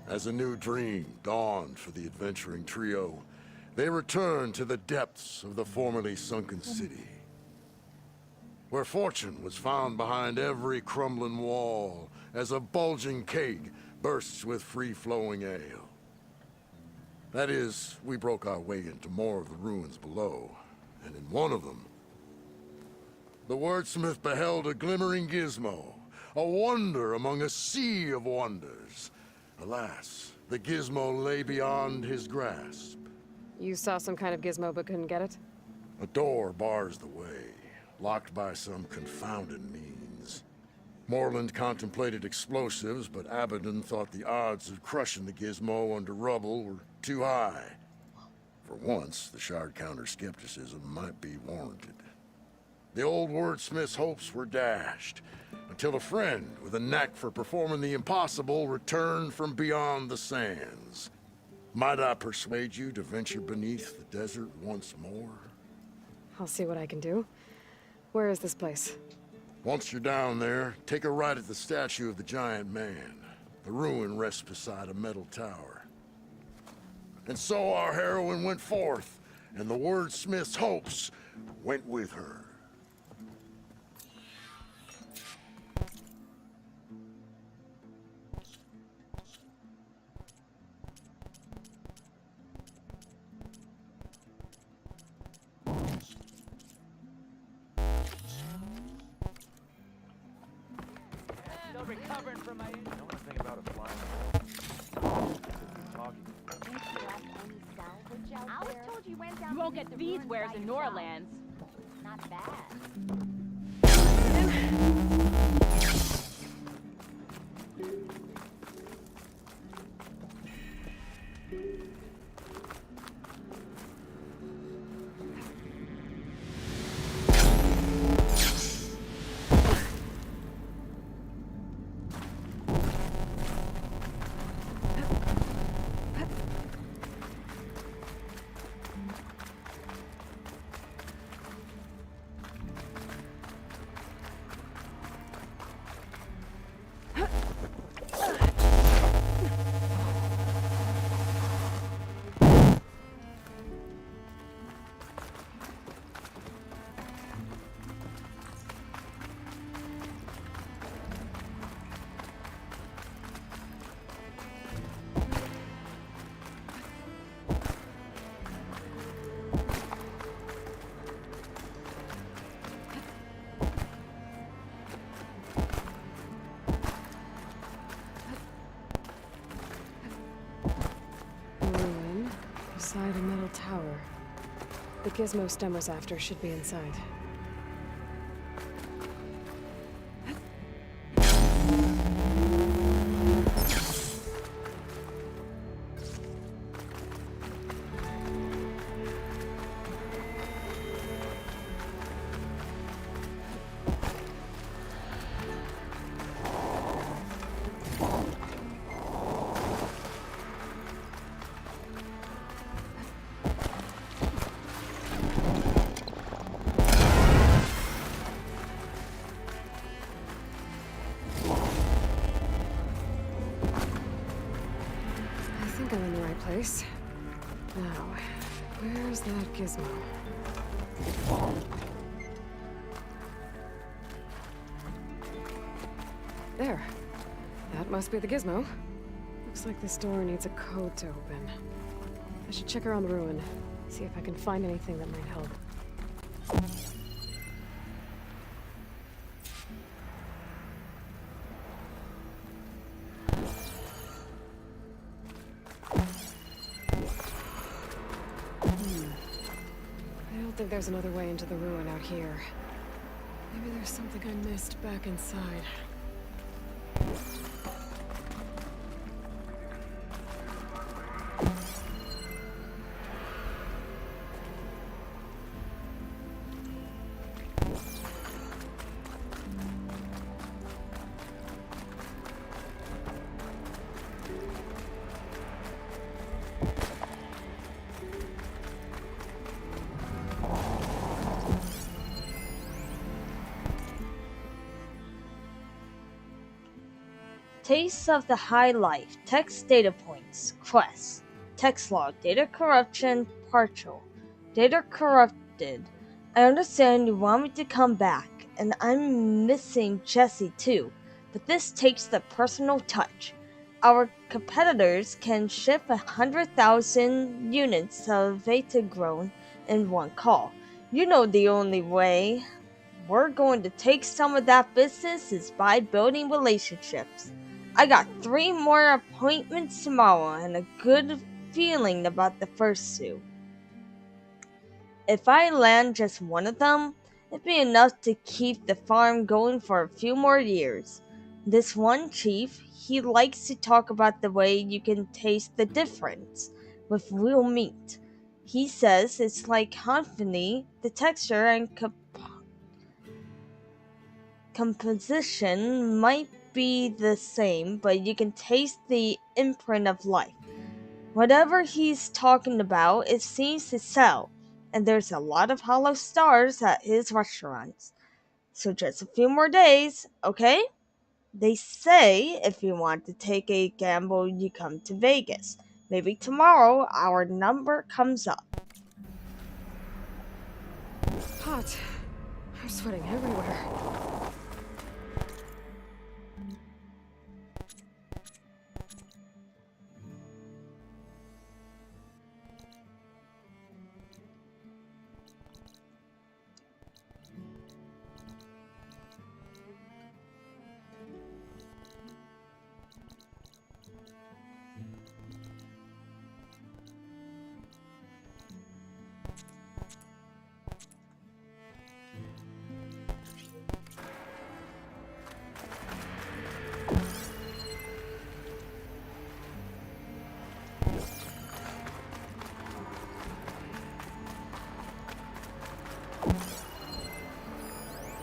As a new dream dawned for the adventuring trio, they returned to the depths of the formerly sunken city, where fortune was found behind every crumbling wall as a bulging keg bursts with free-flowing ale. That is, we broke our way into more of the ruins below, and in one of them, the wordsmith beheld a glimmering gizmo, a wonder among a sea of wonders. Alas, the gizmo lay beyond his grasp. You saw some kind of gizmo but couldn't get it? A door bars the way, locked by some confounded means. Morland contemplated explosives, but Abaddon thought the odds of crushing the gizmo under rubble were too high. For once, the Shard Counter's skepticism might be warranted. The old wordsmith's hopes were dashed, until a friend with a knack for performing the impossible returned from beyond the sands. Might I persuade you to venture beneath the desert once more? I'll see what I can do. Where is this place? Once you're down there, take a right at the statue of the giant man. The ruin rests beside a metal tower. And so our heroine went forth, and the wordsmith's hopes went with her. Still recovering from my... You know anything about a flying talking? I was told you went down. You won't get these wares in Norlands. Not bad. Ruin beside a metal tower. The gizmo Stemmer's after should be inside. I think I'm in the right place. Now, where's that gizmo? There. That must be the gizmo. Looks like this door needs a code to open. I should check around the ruin. See if I can find anything that might help. I don't think there's another way into the ruin out here. Maybe there's something I missed back inside. Taste of the High Life, text data points, quests, text log, data corruption, partial, data corrupted. I understand you want me to come back, and I'm missing Jesse too, but this takes the personal touch. Our competitors can ship 100,000 units of Vetagrown in one call. You know the only way we're going to take some of that business is by building relationships. I got 3 more appointments tomorrow and a good feeling about the first 2. If I land just one of them, it'd be enough to keep the farm going for a few more years. This one chief, he likes to talk about the way you can taste the difference with real meat. He says it's like honey, the texture and composition might be the same, but you can taste the imprint of life. Whatever he's talking about, it seems to sell, and there's a lot of hollow stars at his restaurants. So just a few more days, okay? They say if you want to take a gamble, you come to Vegas. Maybe tomorrow our number comes up. Hot. I'm sweating everywhere.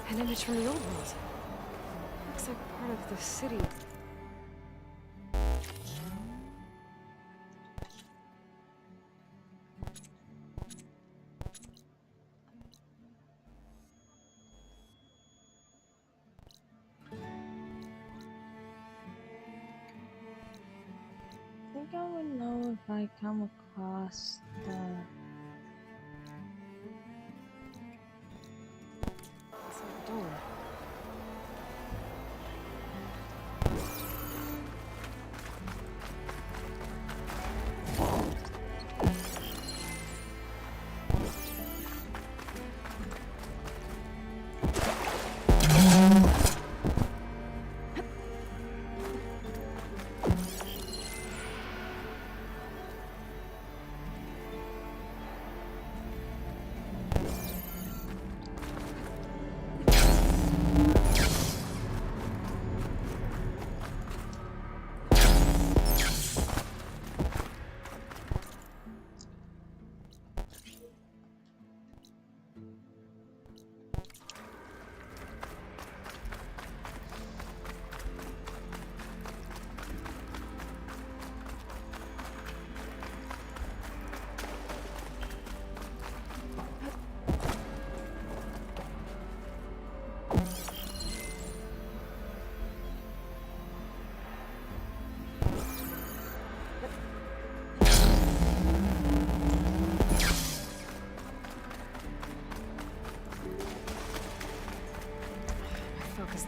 An image from the old world. Looks like part of the city. I think I would know if I come across the... Door.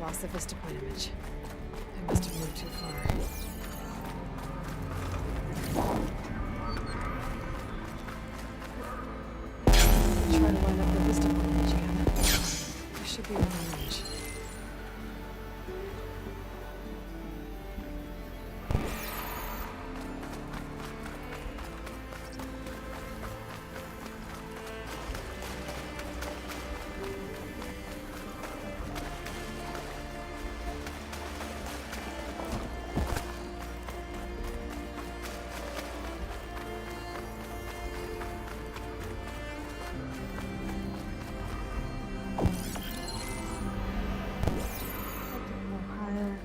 Lost the Vista Point image. I must have moved too far. should be within range. Higher.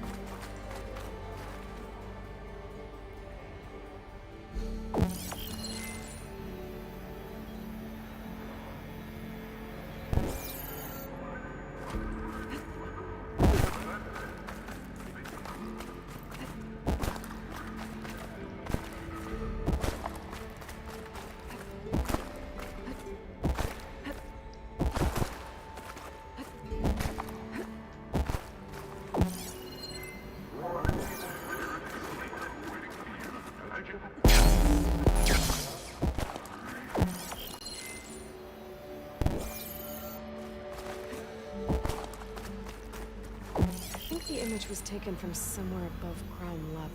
I think the image was taken from somewhere above ground level.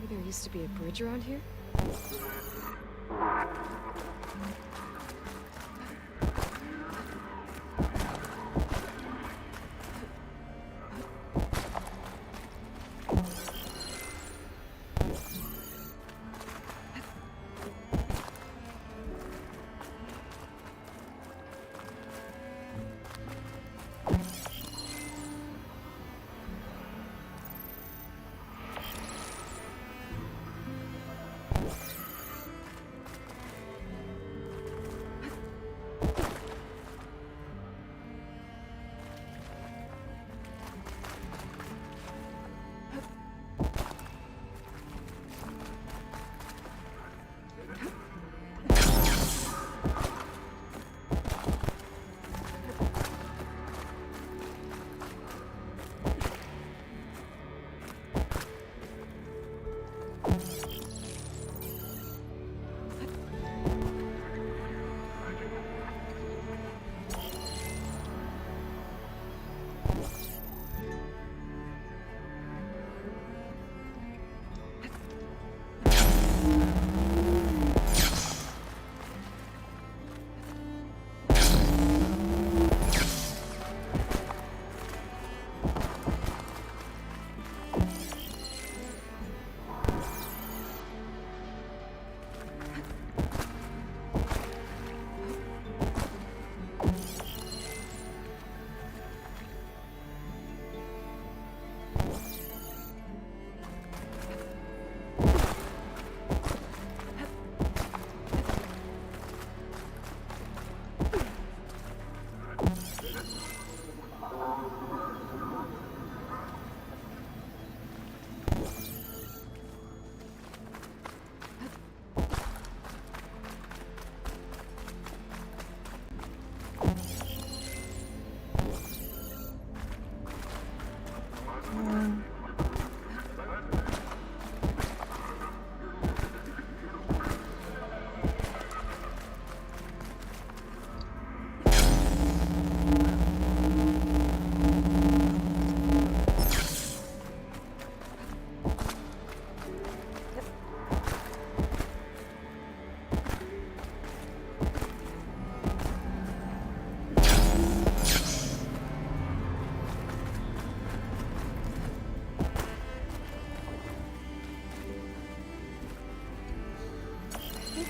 Maybe there used to be a bridge around here?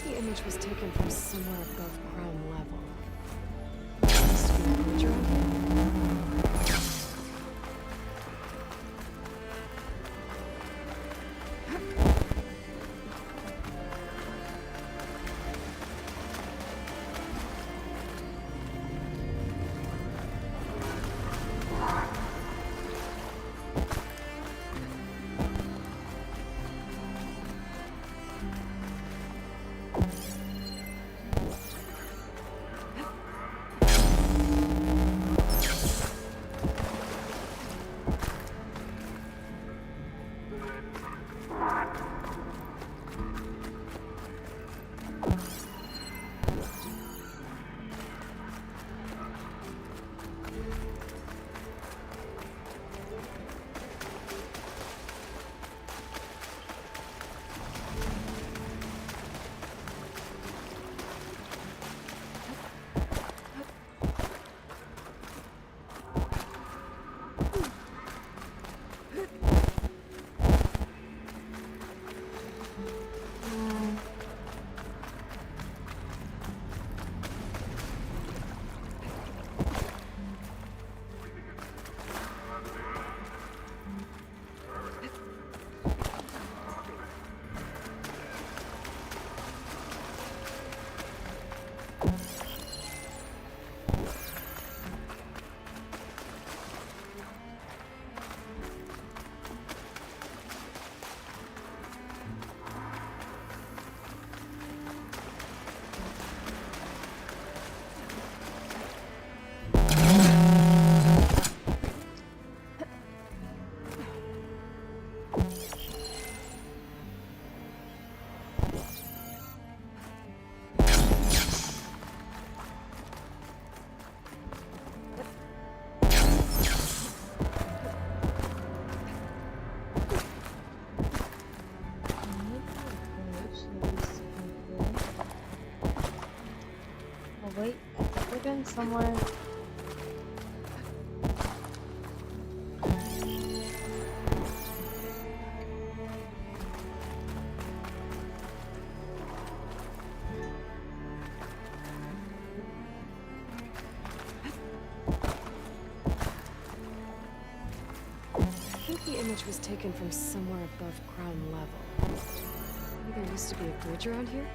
The image was taken from somewhere above ground level. There used to be a bridge around here? somewhere? I think the image was taken from somewhere above ground level. Maybe there used to be a bridge around here?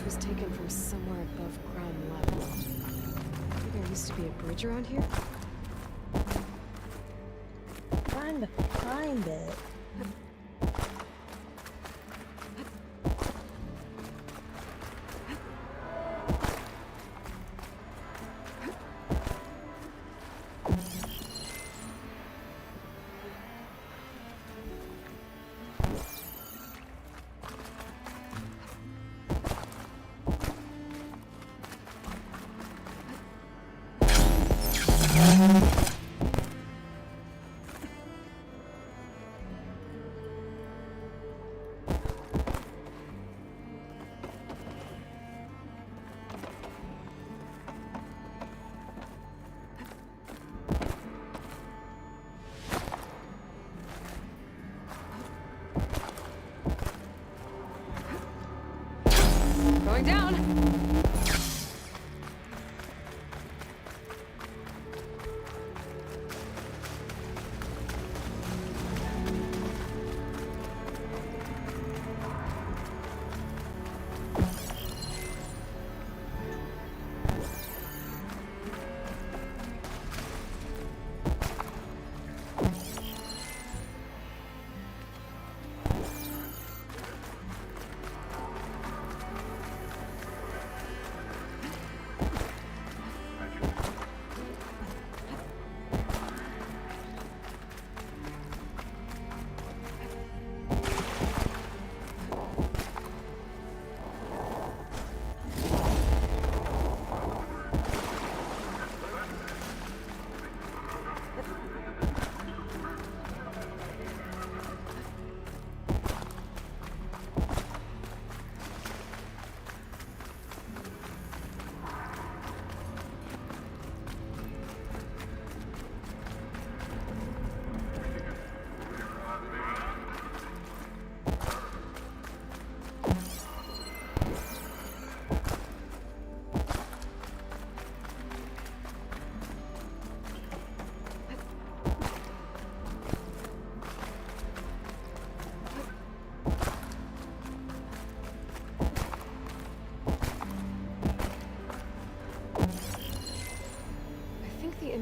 Was taken from somewhere above ground level. Maybe there used to be a bridge around here? Trying to find it. Going down!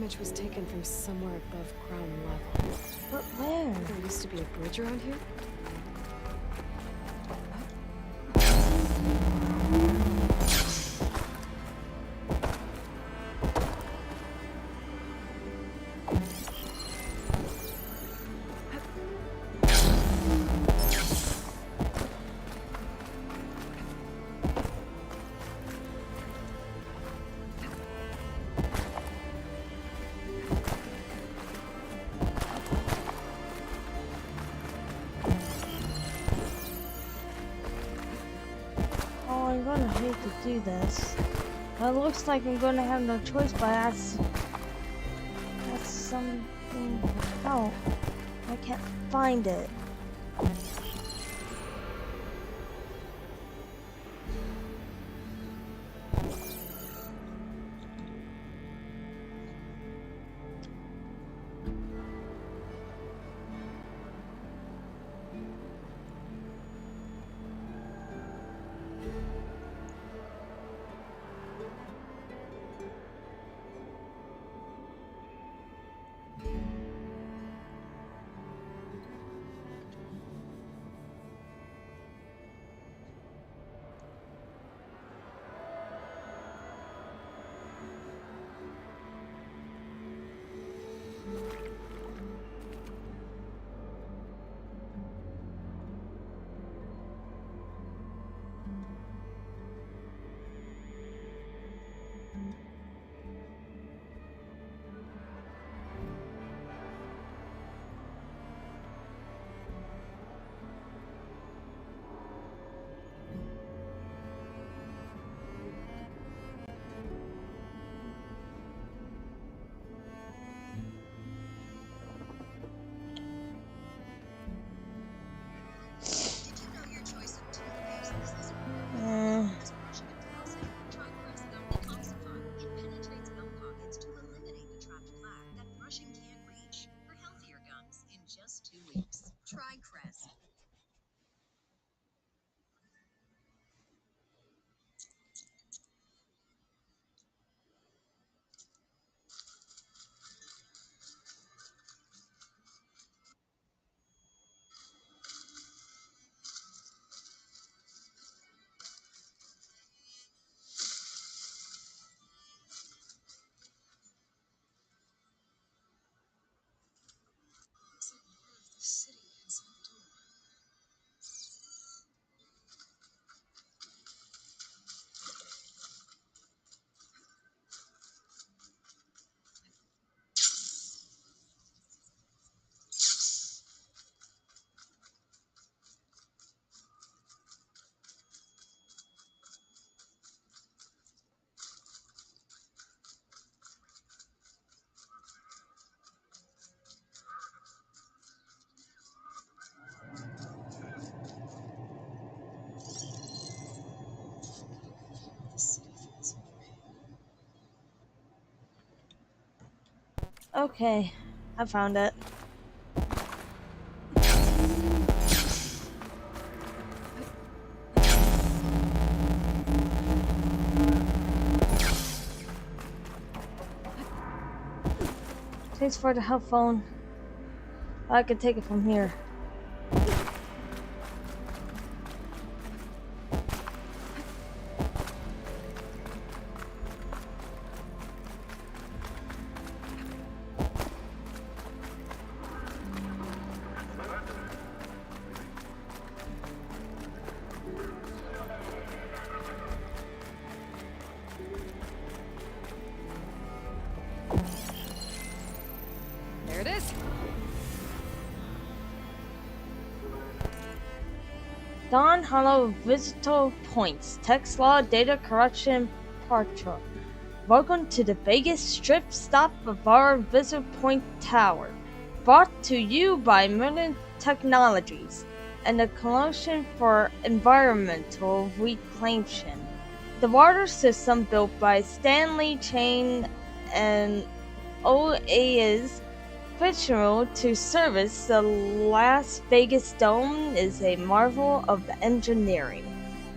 image was taken from somewhere above ground level. But where? There used to be a bridge around here? I'm gonna hate to do this. But it looks like I'm gonna have no choice but ask something. Oh, I can't find it. Okay, I found it. Thanks for the help, phone. I can take it from here. There it is. Dawn Hollow Visitor Points, Text Law Data Corruption Patrol. Welcome to the Vegas Strip stop of our Visitor Point Tower. Brought to you by Merlin Technologies and the Coalition for Environmental Reclamation. The water system built by Stanley Chain and OAS fictional to service the Las Vegas Dome is a marvel of engineering.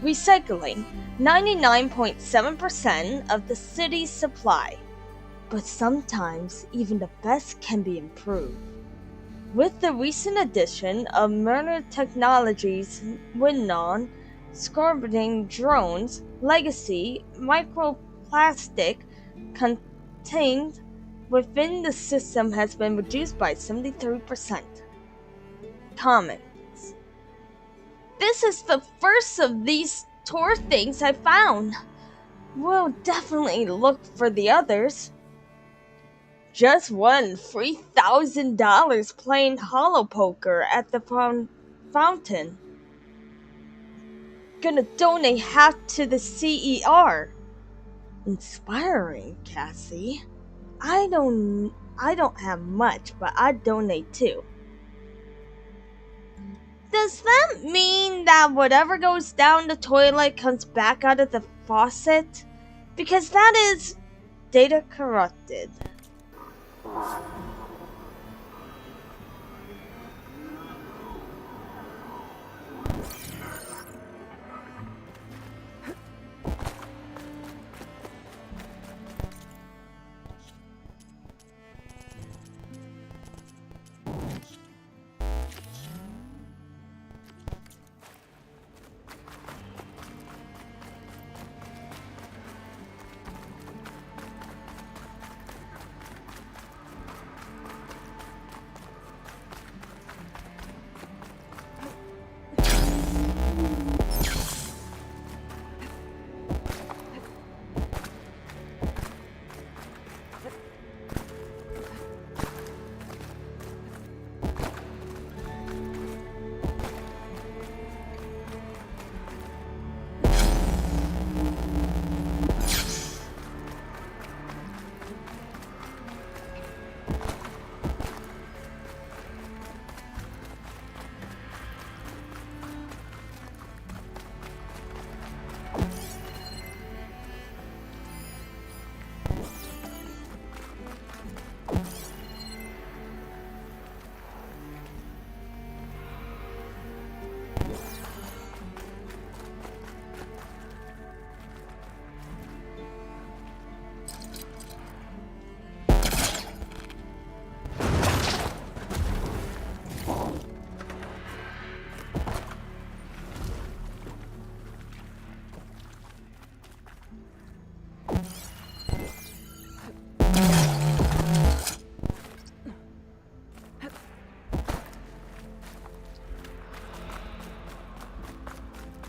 Recycling 99.7% of the city's supply. but sometimes even the best can be improved. With the recent addition of Myrna Technologies with non-scorpion drones, legacy microplastic contained within the system has been reduced by 73%. Comments. This is the first of these tour things I found. We'll definitely look for the others. Just won $3,000 playing Hollow Poker at the fountain. Gonna donate half to the CER. Inspiring, Cassie. I don't have much, but I'd donate too. Does that mean that whatever goes down the toilet comes back out of the faucet? Because that is data corrupted.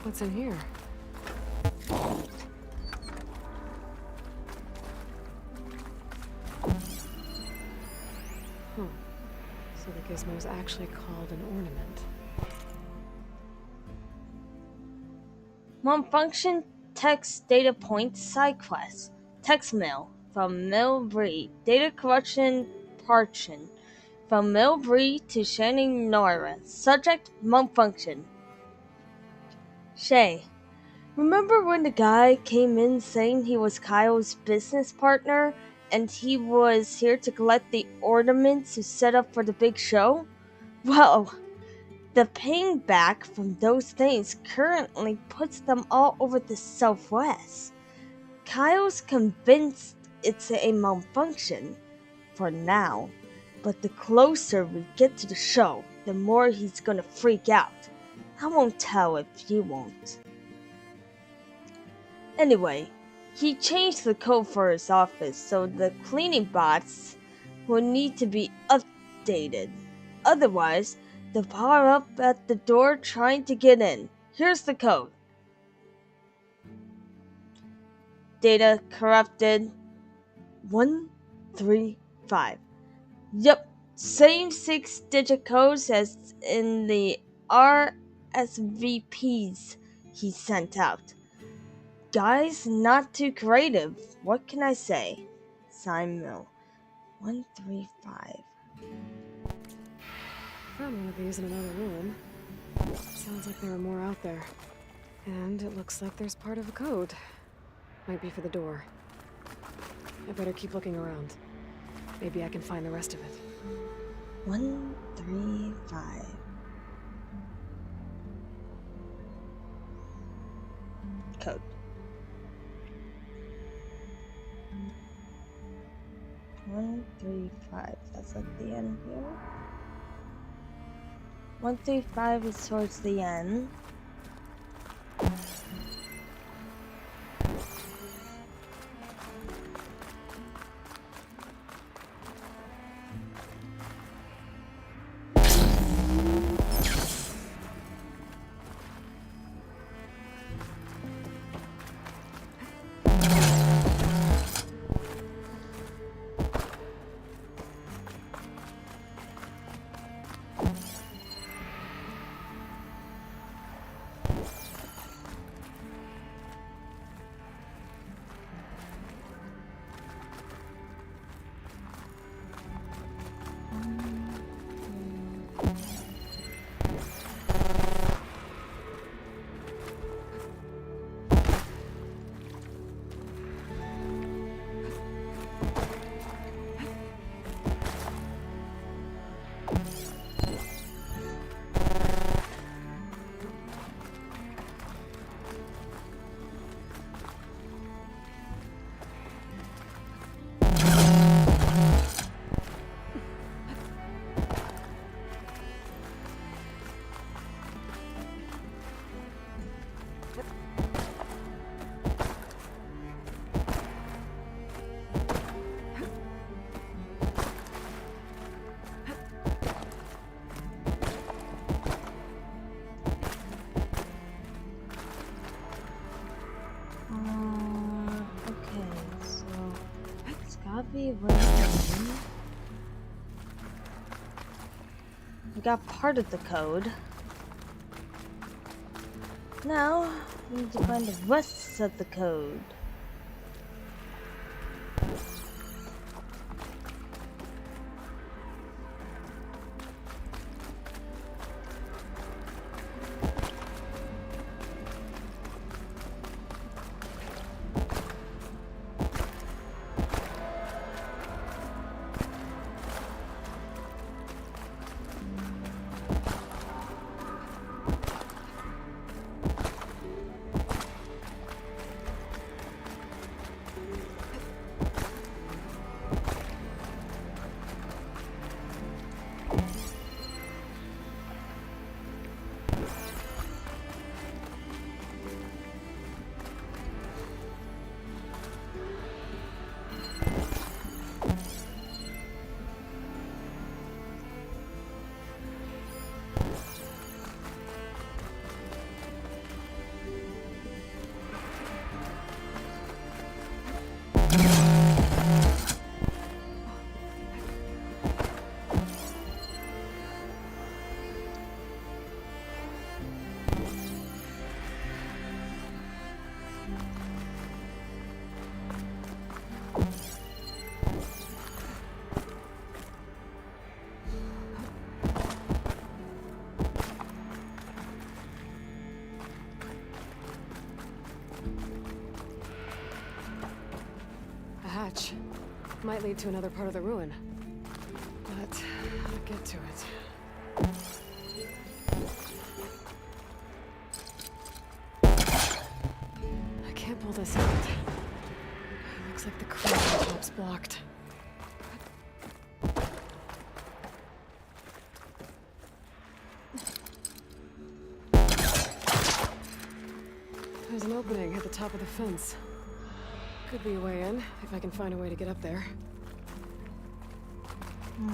What's in here? So the gizmo is actually called an ornament. Malfunction text data point side quest. Text mail from Milbury. Data corruption Parchin. From Milbury to Shining Nora. Subject malfunction. Shay. Remember when the guy came in saying he was Kyle's business partner and he was here to collect the ornaments to set up for the big show? Well, the paying back from those things currently puts them all over the Southwest. Kyle's convinced it's a malfunction for now, but the closer we get to the show, the more he's gonna freak out. I won't tell if you won't. Anyway, he changed the code for his office, so the cleaning bots will need to be updated. Otherwise, they'll power up at the door trying to get in. Here's the code. Data corrupted 135. Yup, same 6-digit codes as in the RSVPs he sent out. Guys, not too creative. What can I say? Sign Mill. 135. Found one of these in another room. Sounds like there are more out there. And it looks like there's part of a code. Might be for the door. I better keep looking around. Maybe I can find the rest of it. 135. Code. 135. That's at the end here. 135 is towards the end. Be right. We got part of the code. Now we need to find the rest of the code. Hatch. Might lead to another part of the ruin. But I'll get to it. I can't pull this out. Looks like the crane on top's blocked. There's an opening at the top of the fence. Could be a way in, if I can find a way to get up there. Pull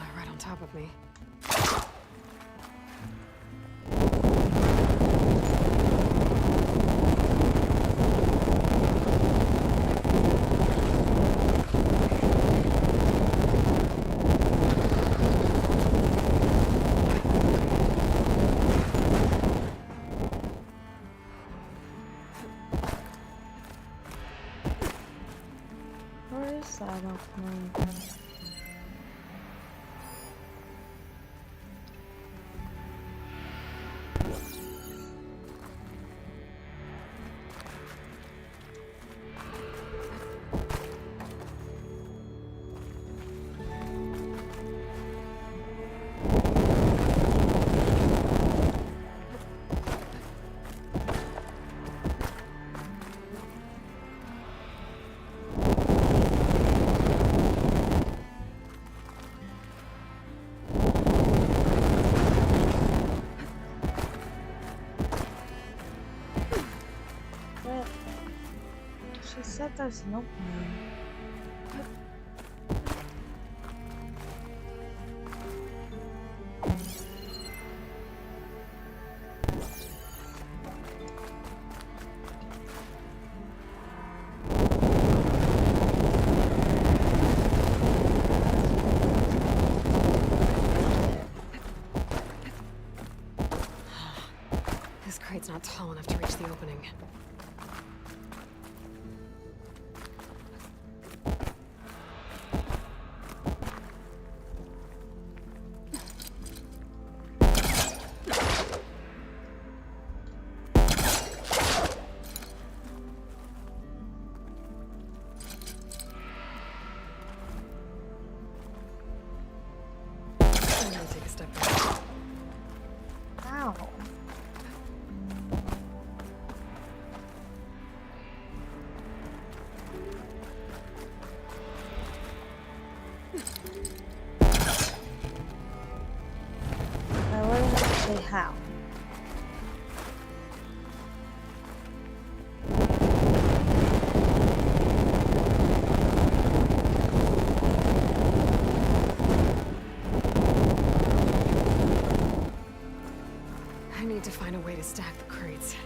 that right on top of me. Where's that opening? He said there's an opening. This crate's not tall enough to reach the opening. I'm gonna take a step back. Ow. I wouldn't say how. I need to find a way to stack the crates.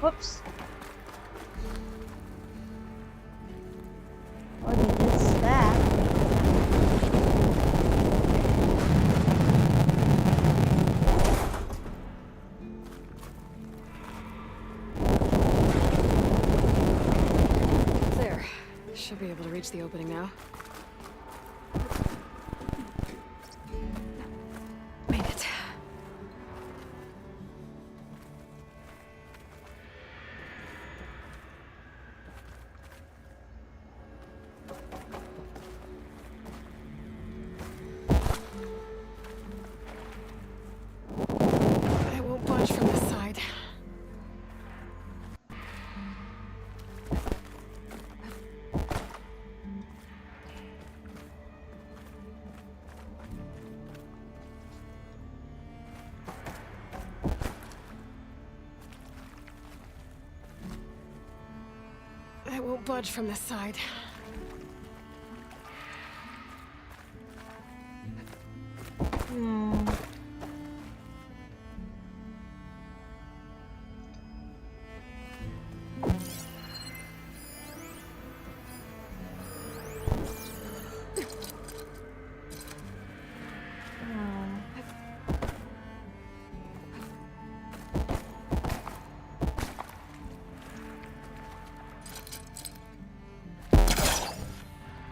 Whoops. Already missed that. There. Should be able to reach the opening now. Made it. I won't budge from this side. I won't budge from this side. Hmm.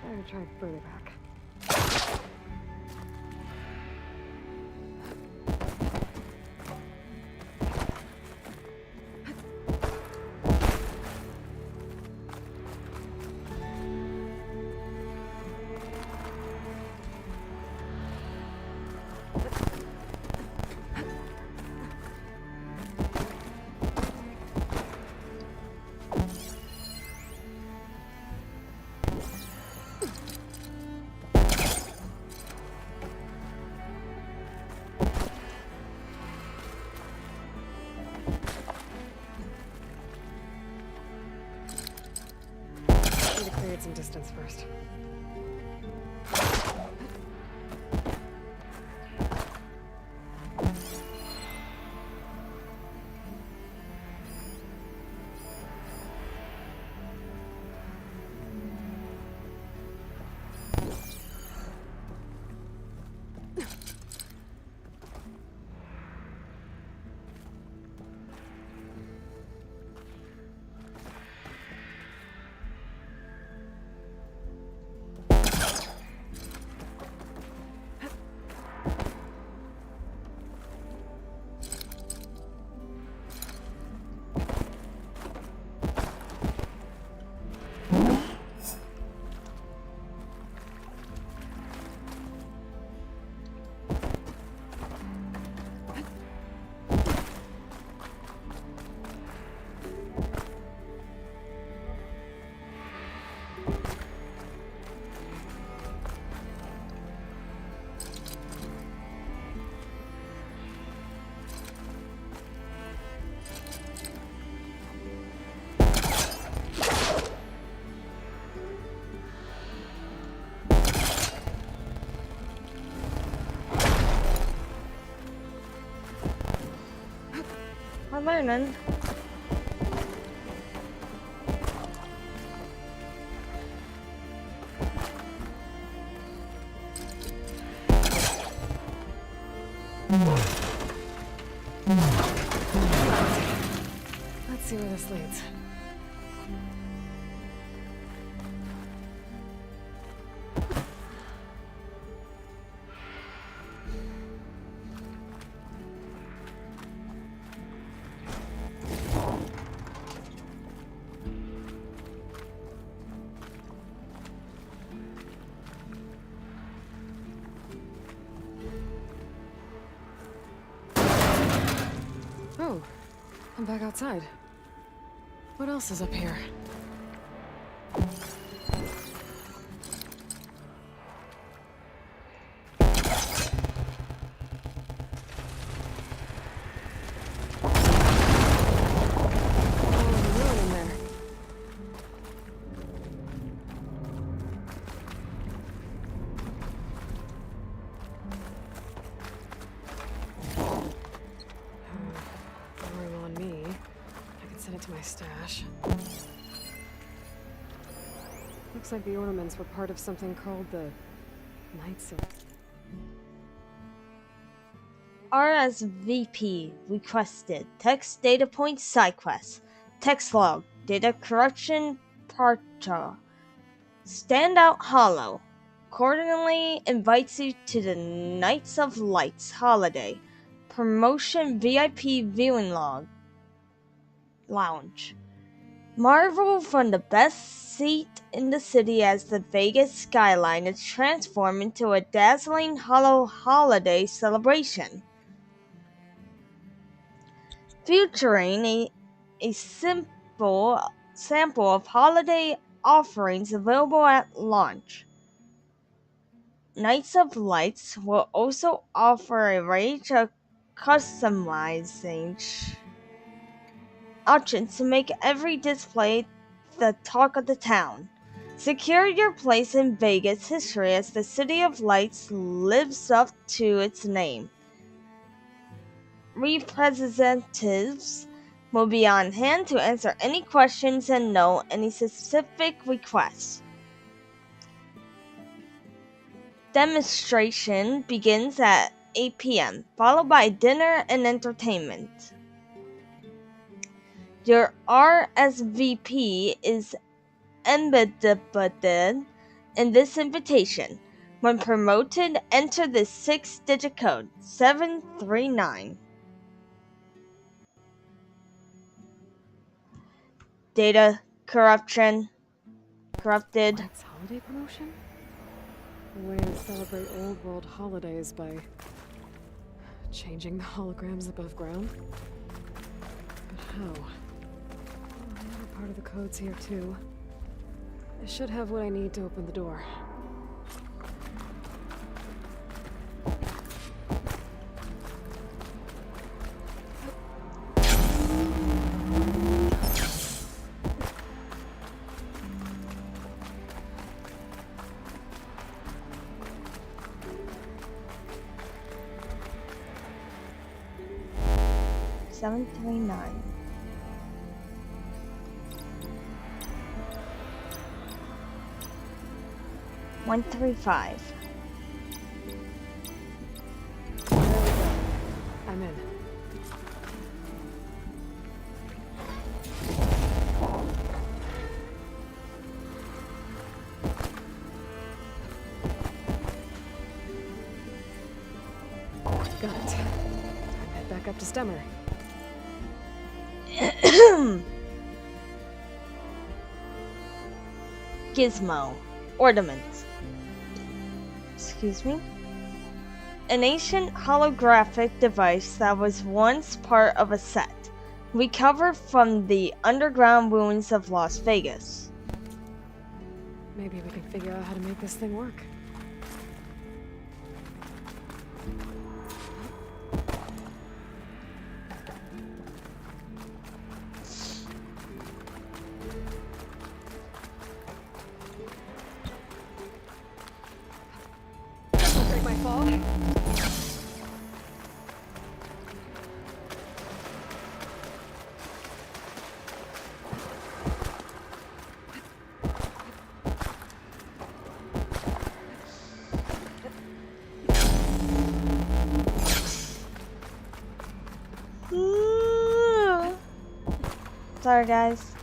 I'm gonna try further back. Need to clear some distance first. We're learning. Let's see where this leads. Oh, I'm back outside. What else is up here? Stash. Looks like the ornaments were part of something called the Knights of... RSVP requested. Text data point side quest. Text log. Data corruption parcha. Standout Hollow. Accordingly invites you to the Knights of Lights holiday. Promotion VIP viewing lounge. Marvel from the best seat in the city as the Vegas skyline is transformed into a dazzling hollow holiday celebration. Featuring a simple sample of holiday offerings available at launch. Knights of Lights will also offer a range of customizing options to make every display the talk of the town. Secure your place in Vegas history as the City of Lights lives up to its name. Representatives will be on hand to answer any questions and know any specific requests. Demonstration begins at 8 p.m., followed by dinner and entertainment. Your RSVP is embedded in this invitation. When promoted, enter the 6-digit code 739. Data corrupted. That's holiday promotion? A way to celebrate old world holidays by changing the holograms above ground? But how? Another part of the code's here too. I should have what I need to open the door. Seven 739. One 135. I'm in. Got it. Head back up to Stemmer. Gizmo. Ornaments. Excuse me? An ancient holographic device that was once part of a set, recovered from the underground ruins of Las Vegas. Maybe we can figure out how to make this thing work. Sorry, guys.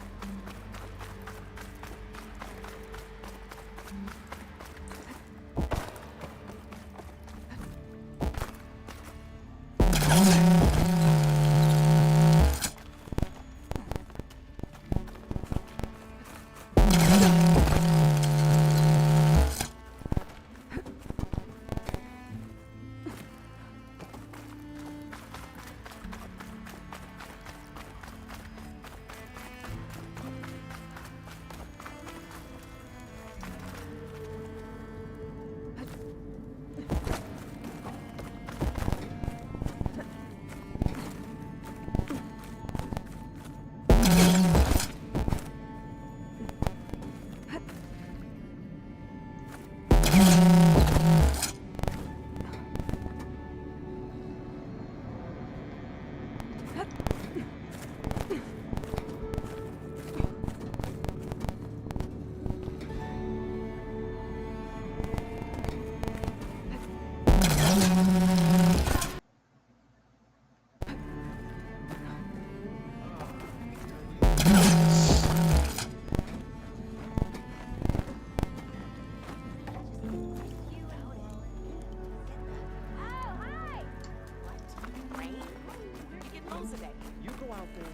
You go out there.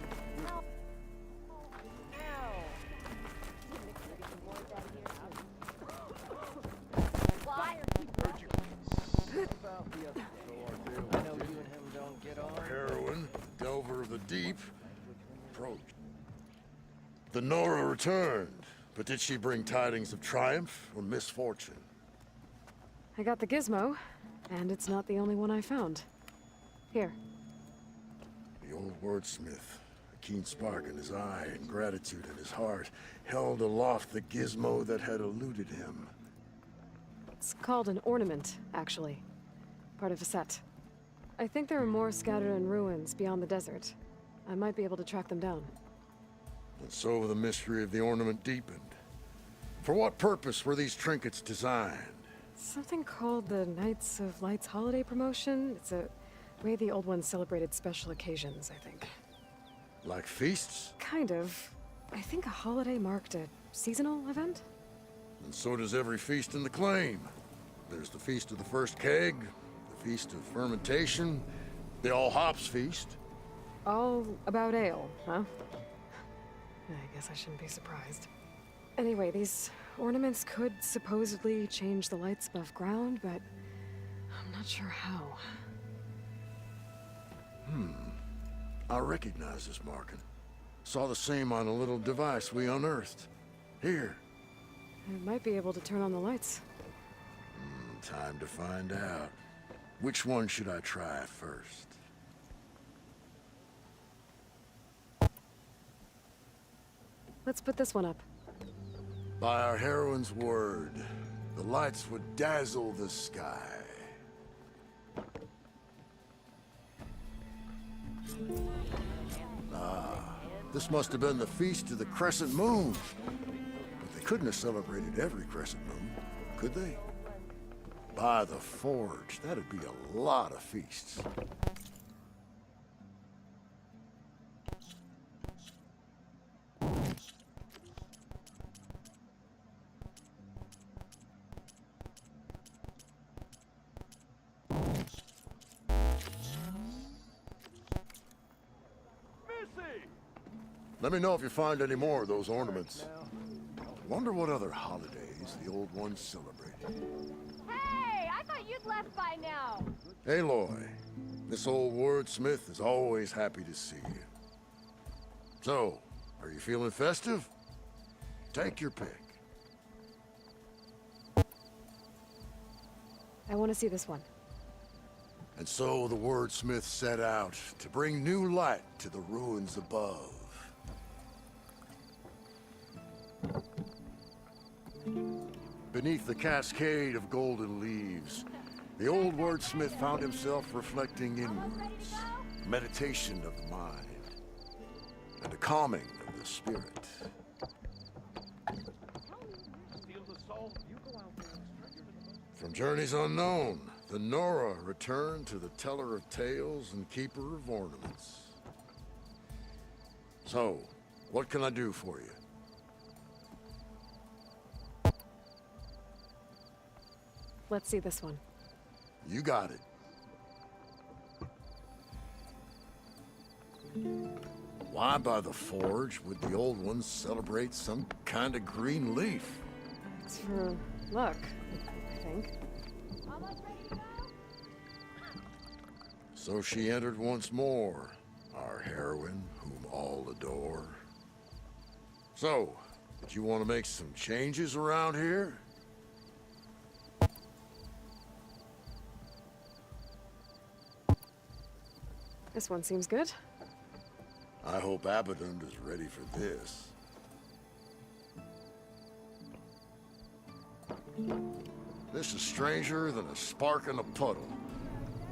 Heroine, Delver of the Deep, approached. The Nora returned, but did she bring tidings of triumph or misfortune? I got the gizmo, and it's not the only one I found. Here. The old wordsmith, a keen spark in his eye and gratitude in his heart, held aloft the gizmo that had eluded him. It's called an ornament, actually. Part of a set. I think there are more scattered in ruins beyond the desert. I might be able to track them down. And so the mystery of the ornament deepened. For what purpose were these trinkets designed? Something called the Knights of Light's holiday promotion. It's a way the old ones celebrated special occasions, I think. Like feasts? Kind of. I think a holiday marked a seasonal event? And so does every feast in the claim. There's the Feast of the First Keg, the Feast of Fermentation, the All Hops Feast. All about ale, huh? I guess I shouldn't be surprised. Anyway, these ornaments could supposedly change the lights above ground, but I'm not sure how. I recognize this marking. Saw the same on a little device we unearthed. Here. I might be able to turn on the lights. Time to find out. Which one should I try first? Let's put this one up. By our heroine's word, the lights would dazzle the sky. This must have been the Feast of the Crescent Moon. But they couldn't have celebrated every crescent moon, could they? By the Forge, that'd be a lot of feasts. Let me know if you find any more of those ornaments. Wonder what other holidays the old ones celebrated. Hey, I thought you'd left by now. Aloy, this old wordsmith is always happy to see you. So, are you feeling festive? Take your pick. I want to see this one. And so the wordsmith set out to bring new light to the ruins above. Beneath the cascade of golden leaves, the old wordsmith found himself reflecting inwards, meditation of the mind, and a calming of the spirit. From journeys unknown, the Nora returned to the teller of tales and keeper of ornaments. So, What can I do for you? Let's see this one. You got it. Why by the forge would the old ones celebrate some kind of green leaf? It's for luck, I think. So she entered once more, our heroine, whom all adore. So, did you want to make some changes around here? This one seems good. I hope Abaddon is ready for this. This is stranger than a spark in a puddle.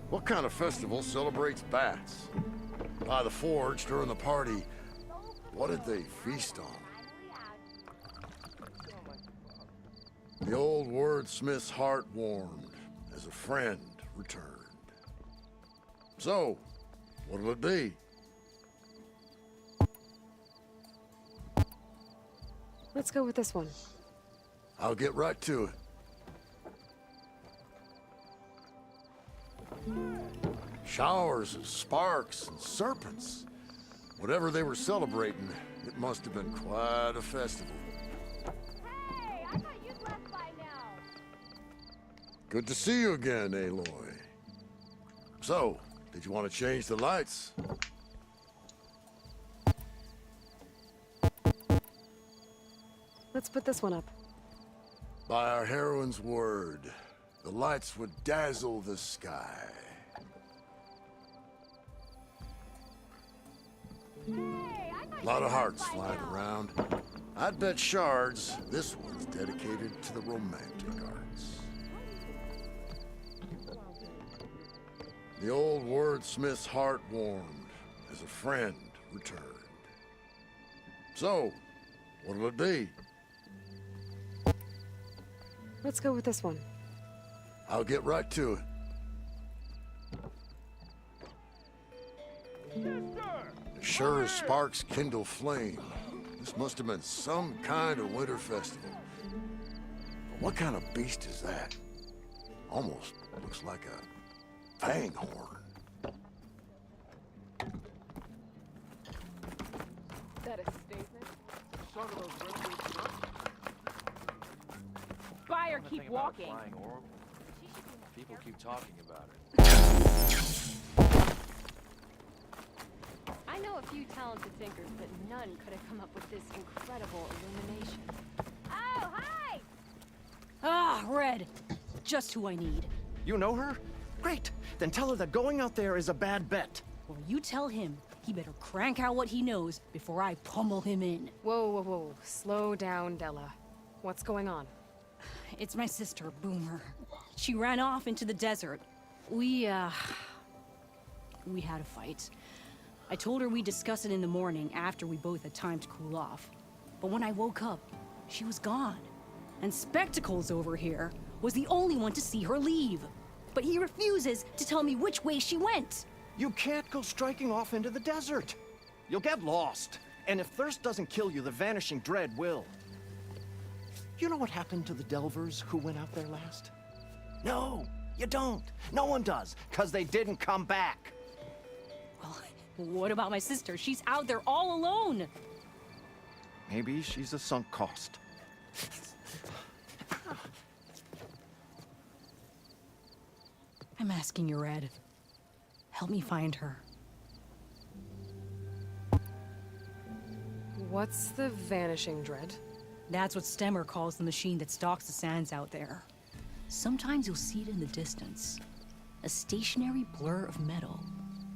What kind of festival celebrates bats? By the forge during the party, what did they feast on? The old wordsmith's heart warmed as a friend returned. So, what'll it be? Let's go with this one. I'll get right to it. Showers of sparks and serpents. Whatever they were celebrating, it must have been quite a festival. Hey, I thought you'd left by now. Good to see you again, Aloy. So, did you want to change the lights? Let's put this one up. By our heroine's word, the lights would dazzle the sky. A lot of hearts flying around. I'd bet shards this one's dedicated to the romantic arts. The old wordsmith's heart warmed as a friend returned. So, what'll it be? Let's go with this one. I'll get right to it. As sure as sparks kindle flame, this must have been some kind of winter festival. But what kind of beast is that? Almost looks like a fanghorn. That a statement? Buy or keep walking. People keep talking about it. I know a few talented thinkers, but none could have come up with this incredible illumination. Oh, hi! Ah, Red. Just who I need. You know her? Great. Then tell her that going out there is a bad bet. Well, you tell him he better crank out what he knows before I pummel him in. Whoa, whoa, whoa. Slow down, Della. What's going on? It's my sister, Boomer. She ran off into the desert. We had a fight. I told her we'd discuss it in the morning after we both had time to cool off. But when I woke up, she was gone. And Spectacles over here was the only one to see her leave. But he refuses to tell me which way she went. You can't go striking off into the desert. You'll get lost. And if thirst doesn't kill you, the Vanishing Dread will. You know what happened to the Delvers who went out there last? No, you don't. No one does, because they didn't come back. Well, what about my sister? She's out there all alone. Maybe she's a sunk cost. I'm asking you, Red. Help me find her. What's the Vanishing Dread? That's what Stemmer calls the machine that stalks the sands out there. Sometimes you'll see it in the distance. A stationary blur of metal.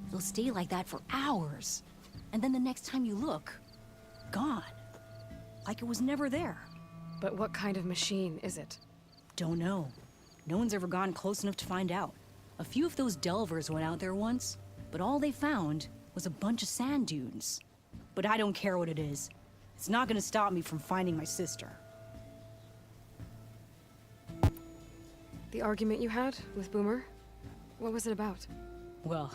It'll stay like that for hours. And then the next time you look, gone. Like it was never there. But what kind of machine is it? Don't know. No one's ever gotten close enough to find out. A few of those delvers went out there once, but all they found was a bunch of sand dunes. But I don't care what it is. It's not gonna stop me from finding my sister. The argument you had with Boomer? What was it about? Well,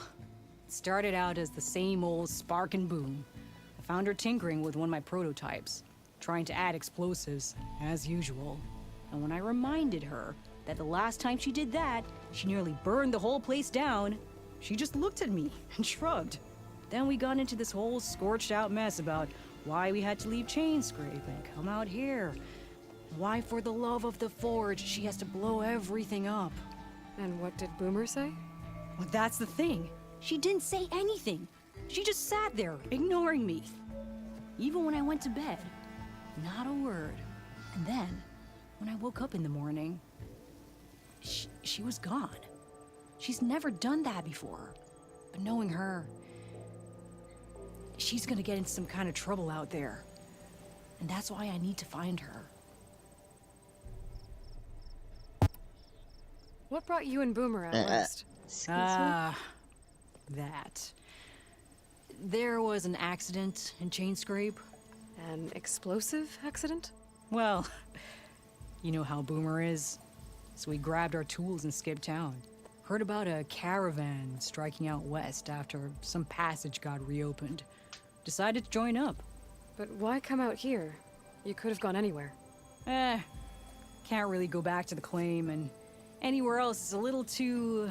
it started out as the same old spark and boom. I found her tinkering with one of my prototypes, trying to add explosives, as usual. And when I reminded her that the last time she did that, she nearly burned the whole place down, she just looked at me and shrugged. Then we got into this whole scorched out mess about why we had to leave Chainscrape and come out here. Why, for the love of the Forge, she has to blow everything up. And what did Boomer say? Well, that's the thing. She didn't say anything. She just sat there, ignoring me. Even when I went to bed, not a word. And then, when I woke up in the morning, she was gone. She's never done that before. But knowing her, she's gonna get into some kind of trouble out there. And that's why I need to find her. What brought you and Boomer out west? That. There was an accident in Chainscrape. An explosive accident? Well, you know how Boomer is. So we grabbed our tools and skipped town. Heard about a caravan striking out west after some passage got reopened. Decided to join up. But why come out here? You could have gone anywhere. Can't really go back to the claim, and anywhere else is a little too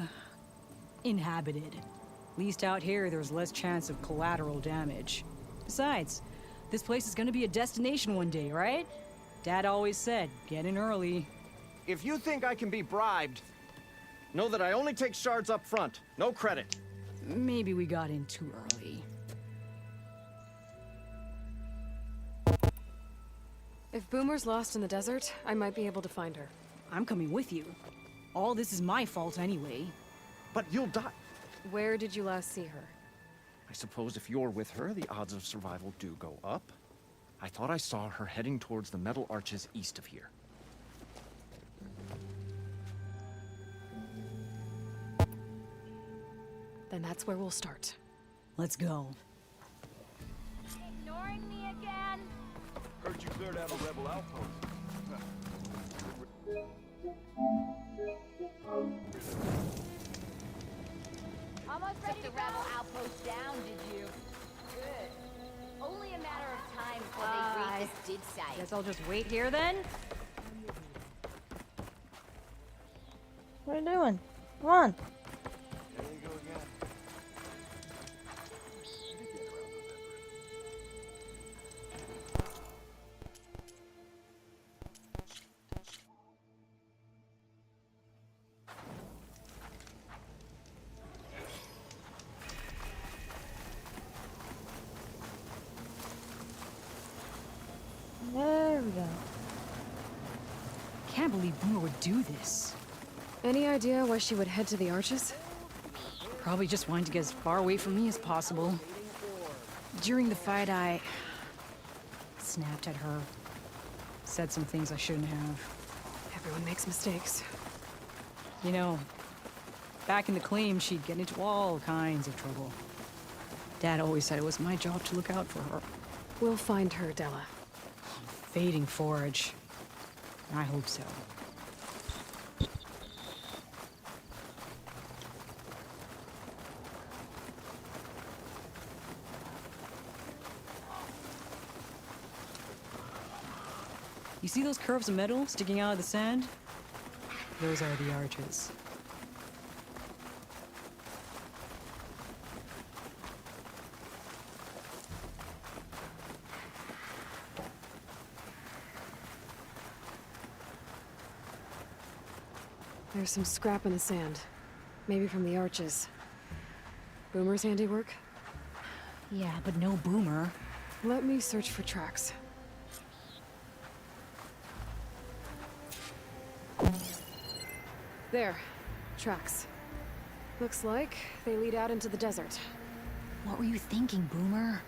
inhabited. At least out here, there's less chance of collateral damage. Besides, this place is gonna be a destination one day, right? Dad always said, get in early. If you think I can be bribed, know that I only take shards up front. No credit. Maybe we got in too early. If Boomer's lost in the desert, I might be able to find her. I'm coming with you. All this is my fault anyway. But you'll die. Where did you last see her? I suppose if you're with her, the odds of survival do go up. I thought I saw her heading towards the metal arches east of here. Then that's where we'll start. Let's go. Ignoring me again? Heard you cleared out a rebel outpost. Almost ready to the rebel outpost down, did you? Good. Only a matter of time before they reach this dig site. Guess I'll just wait here then? What are you doing? Come on. There you go again. There we go. Can't believe Boomer would do this. Any idea why she would head to the arches? Probably just wanting to get as far away from me as possible. During the fight, I snapped at her. Said some things I shouldn't have. Everyone makes mistakes. You know, back in the claim, she'd get into all kinds of trouble. Dad always said it was my job to look out for her. We'll find her, Della. Fading Forge. I hope so. You see those curves of metal sticking out of the sand? Those are the arches. There's some scrap in the sand. Maybe from the arches. Boomer's handiwork? Yeah, but no Boomer. Let me search for tracks. There. Tracks. Looks like they lead out into the desert. What were you thinking, Boomer?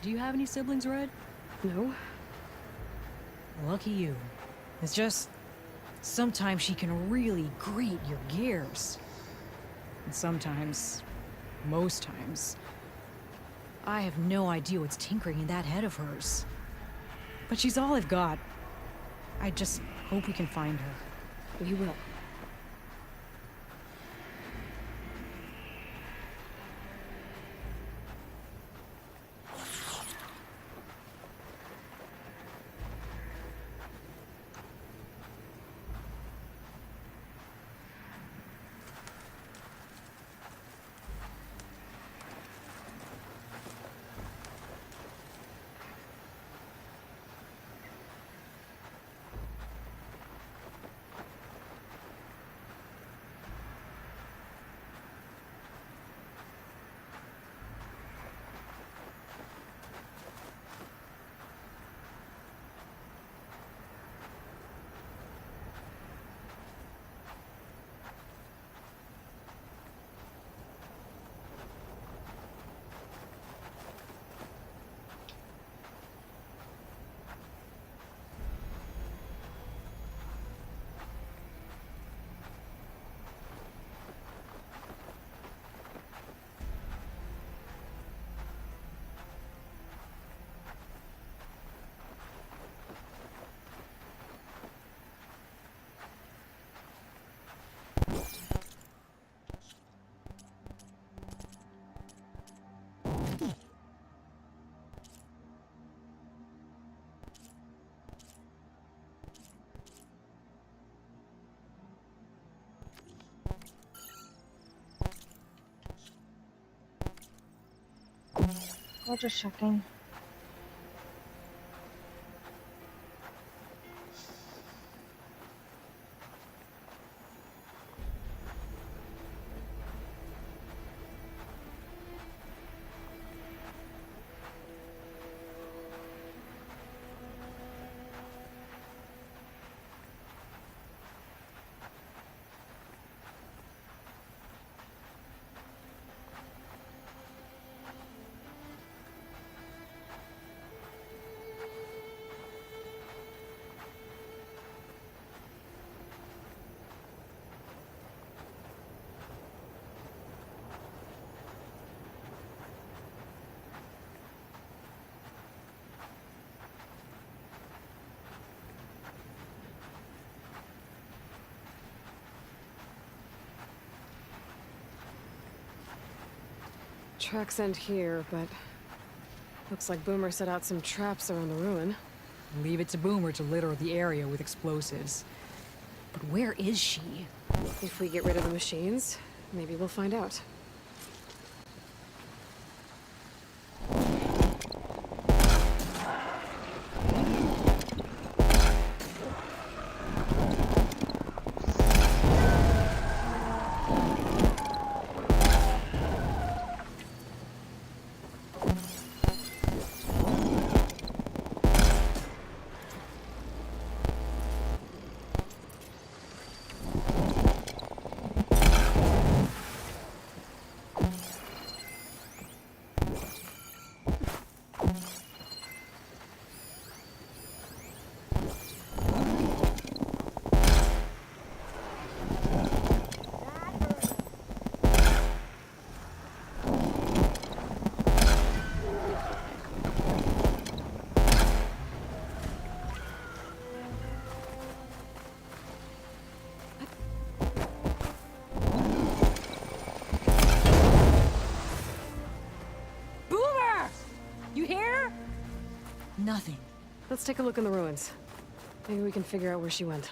Do you have any siblings, Red? No. Lucky you. It's just... sometimes she can really grate your gears. And sometimes... most times... I have no idea what's tinkering in that head of hers. But she's all I've got. I just hope we can find her. We will. We're just checking. Tracks end here, but looks like Boomer set out some traps around the ruin. Leave it to Boomer to litter the area with explosives. But where is she? If we get rid of the machines, maybe we'll find out. Nothing. Let's take a look in the ruins. Maybe we can figure out where she went.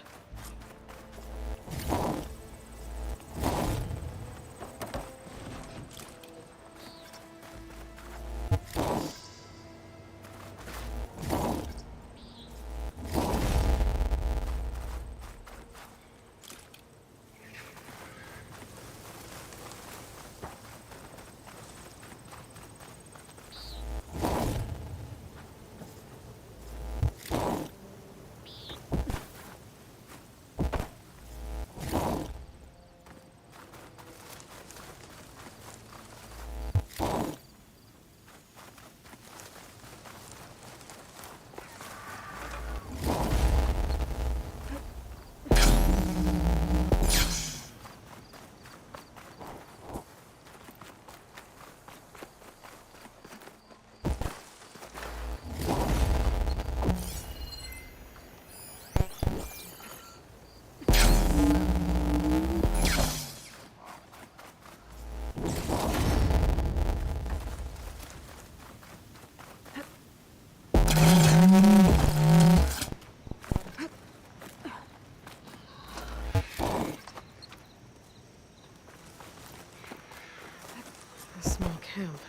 A small camp.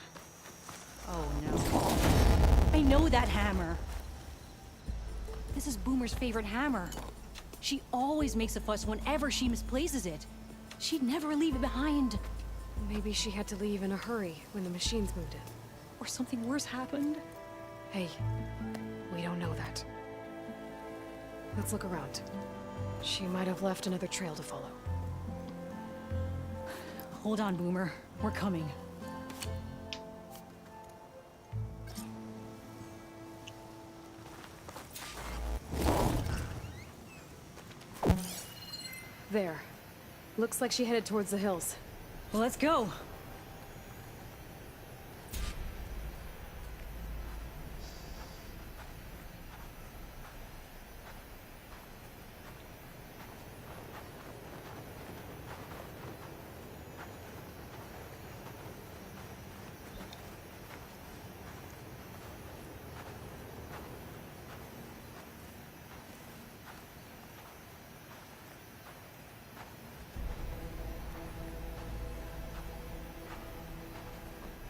Oh no. I know that hammer. This is Boomer's favorite hammer. She always makes a fuss whenever she misplaces it. She'd never leave it behind. Maybe she had to leave in a hurry when the machines moved in. Or something worse happened. Hey, we don't know that. Let's look around. She might have left another trail to follow. Hold on, Boomer. We're coming. There. Looks like she headed towards the hills. Well, let's go.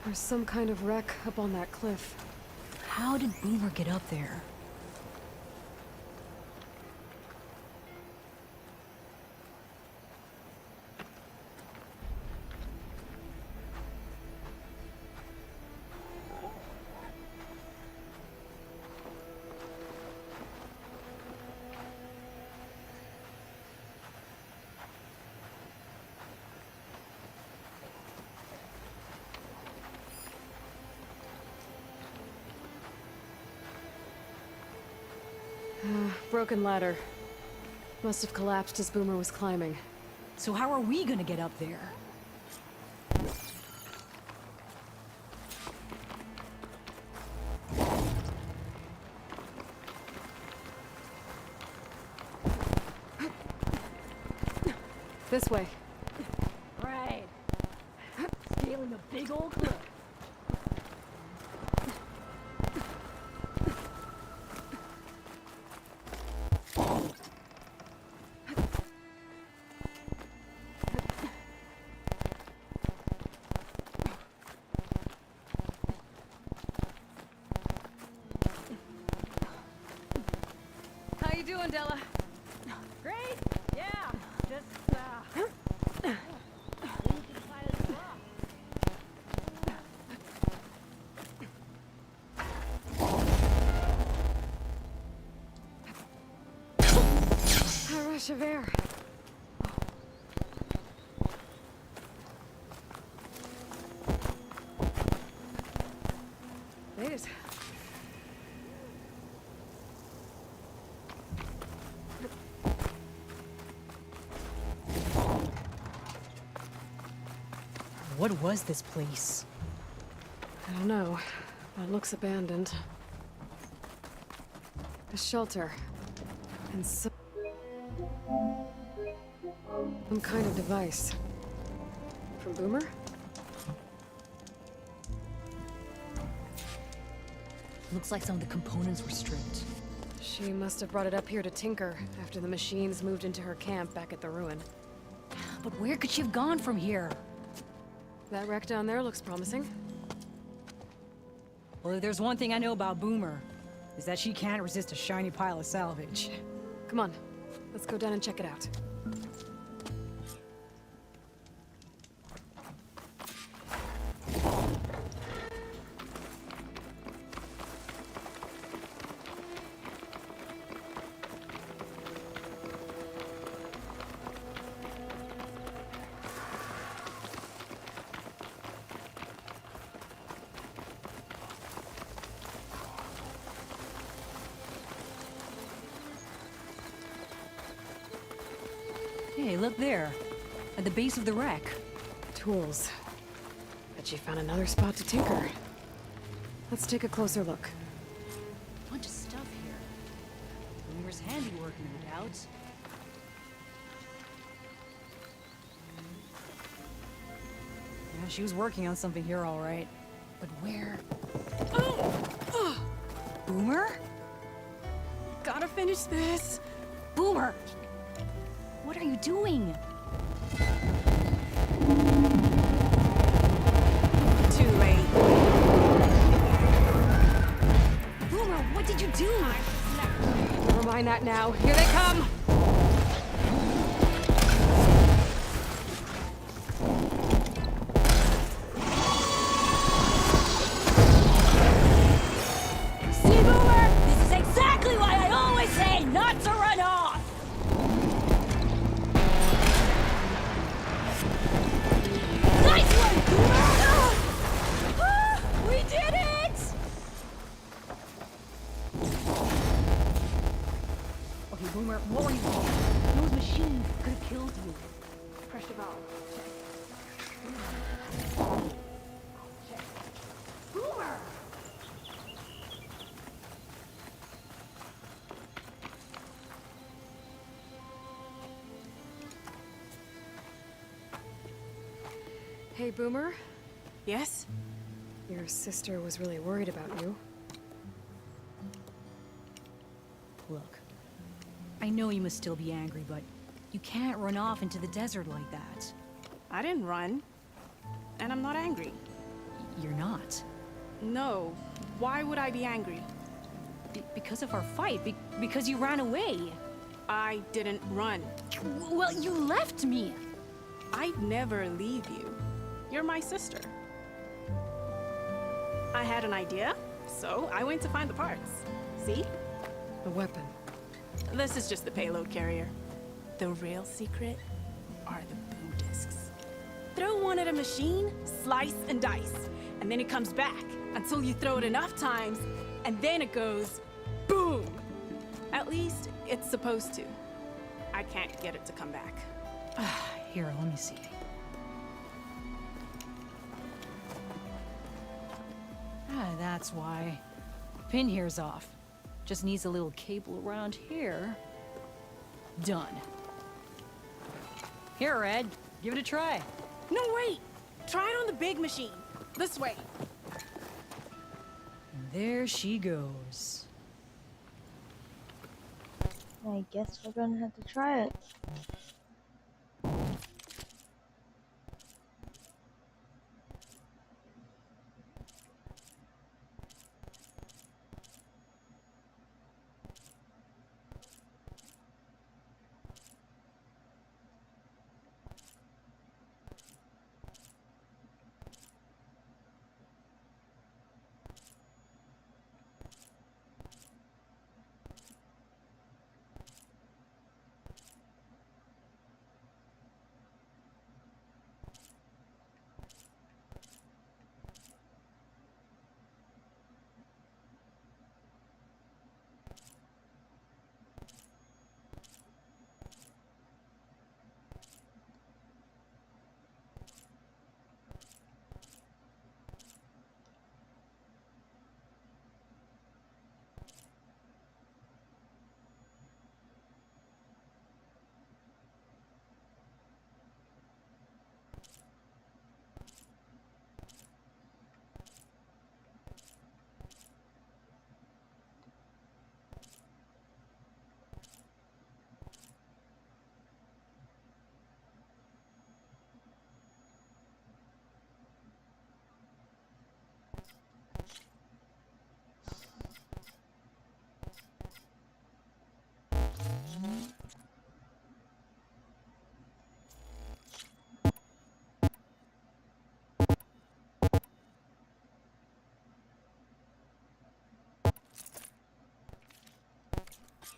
There's some kind of wreck up on that cliff. How did Boomer get up there? Broken ladder. Must have collapsed as Boomer was climbing. So how are we gonna get up there? This way. Right. Scaling a big old cliff. How you doing, Della? Great. Yeah. Just A rush of air. Wait. What was this place? I don't know, but it looks abandoned. A shelter. And some kind of device. From Boomer? Looks like some of the components were stripped. She must have brought it up here to tinker after the machines moved into her camp back at the ruin. But where could she have gone from here? That wreck down there looks promising. Well, if there's one thing I know about Boomer, is that she can't resist a shiny pile of salvage. Come on, let's go down and check it out. Hey, look there. At the base of the wreck. Tools. Bet she found another spot to tinker. Let's take a closer look. Bunch of stuff here. Boomer's handiwork, no doubt. Yeah, she was working on something here, all right. But where? Boomer? Gotta finish this! Boomer! What are you doing? Too late. Boomer, what did you do? Never mind that now. Here they come! See, Boomer? This is exactly why I always say not to run off! Nice one, Boomer! We did it! Okay, Boomer, what were you doing? Those machines could have killed you. Pressure valve. Boomer! Hey, Boomer. Yes? Your sister was really worried about you. Look, I know you must still be angry, but you can't run off into the desert like that. I didn't run. And I'm not angry. you're not. No. Why would I be angry? Because of our fight. Because you ran away. I didn't run. Well, you left me. I'd never leave you. You're my sister. I had an idea, so I went to find the parts. See? The weapon. This is just the payload carrier. The real secret are the boom discs. Throw one at a machine, slice and dice, and then it comes back until you throw it enough times, and then it goes boom. At least it's supposed to. I can't get it to come back. Here, let me see. That's why. Pin here's off. Just needs a little cable around here. Done. Here, Red. Give it a try. No, wait! Try it on the big machine. This way. And there she goes. I guess we're gonna have to try it.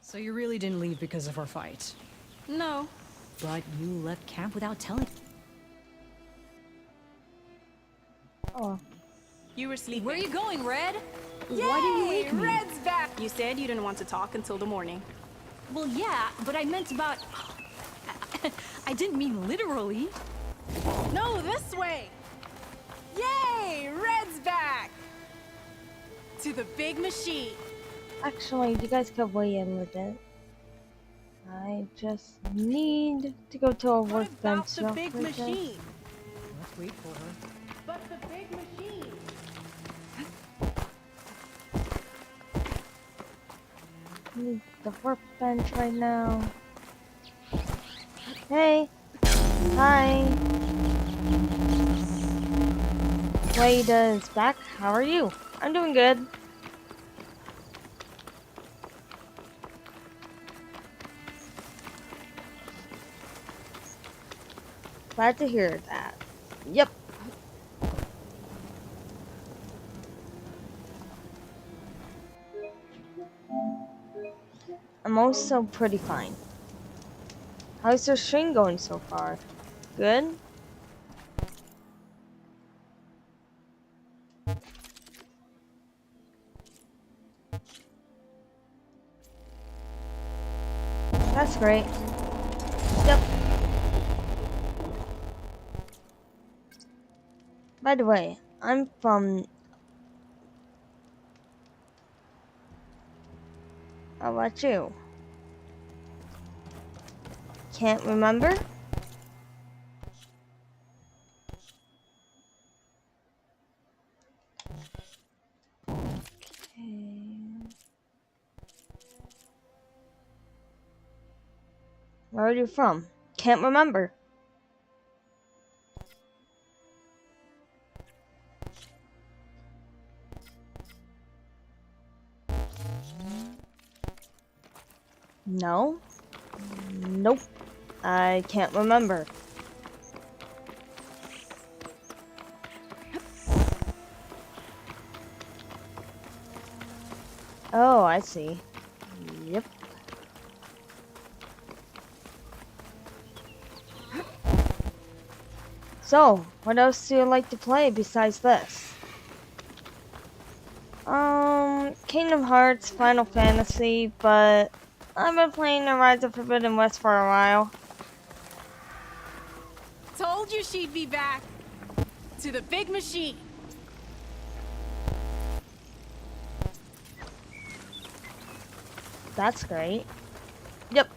So you really didn't leave because of our fight? No. But you left camp without telling. Oh. You were sleeping. Where are you going, Red? Yay! Why did you wake me? Red's back! You said you didn't want to talk until the morning. Well, yeah, but I meant about... I didn't mean literally. No, this way! Yay! Red's back! To the big machine. Actually, you guys could weigh in with it. I just need to go to a workbench. The big machine. Let's wait for her. But the big machine. Need the workbench right now. Hey. Hi. Wade is back. How are you? I'm doing good. Glad to hear that. Yep. I'm also pretty fine. How's your string going so far? Good? That's great. Yep. By the way, I'm from... How about you? Can't remember? Where are you from? Can't remember. No? Nope. I can't remember. Oh, I see. Yep. So, what else do you like to play besides this? Kingdom Hearts, Final Fantasy, but I've been playing the Rise of Forbidden West for a while. Told you she'd be back. To the big machine. That's great. Yep.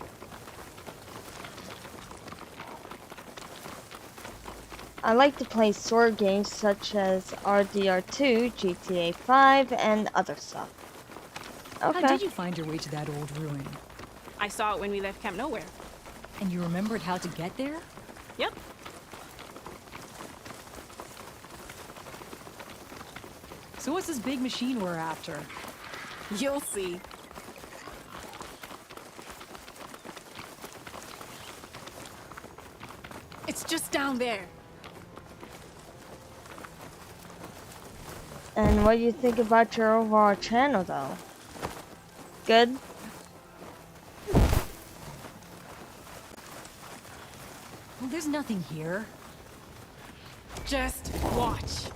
I like to play sword games such as RDR2, GTA 5, and other stuff. Okay. How did you find your way to that old ruin? I saw it when we left Camp Nowhere. And you remembered how to get there? Yep. So what's this big machine we're after? You'll see. It's just down there. And what do you think about your overall channel, though? Good? Well, there's nothing here. Just watch.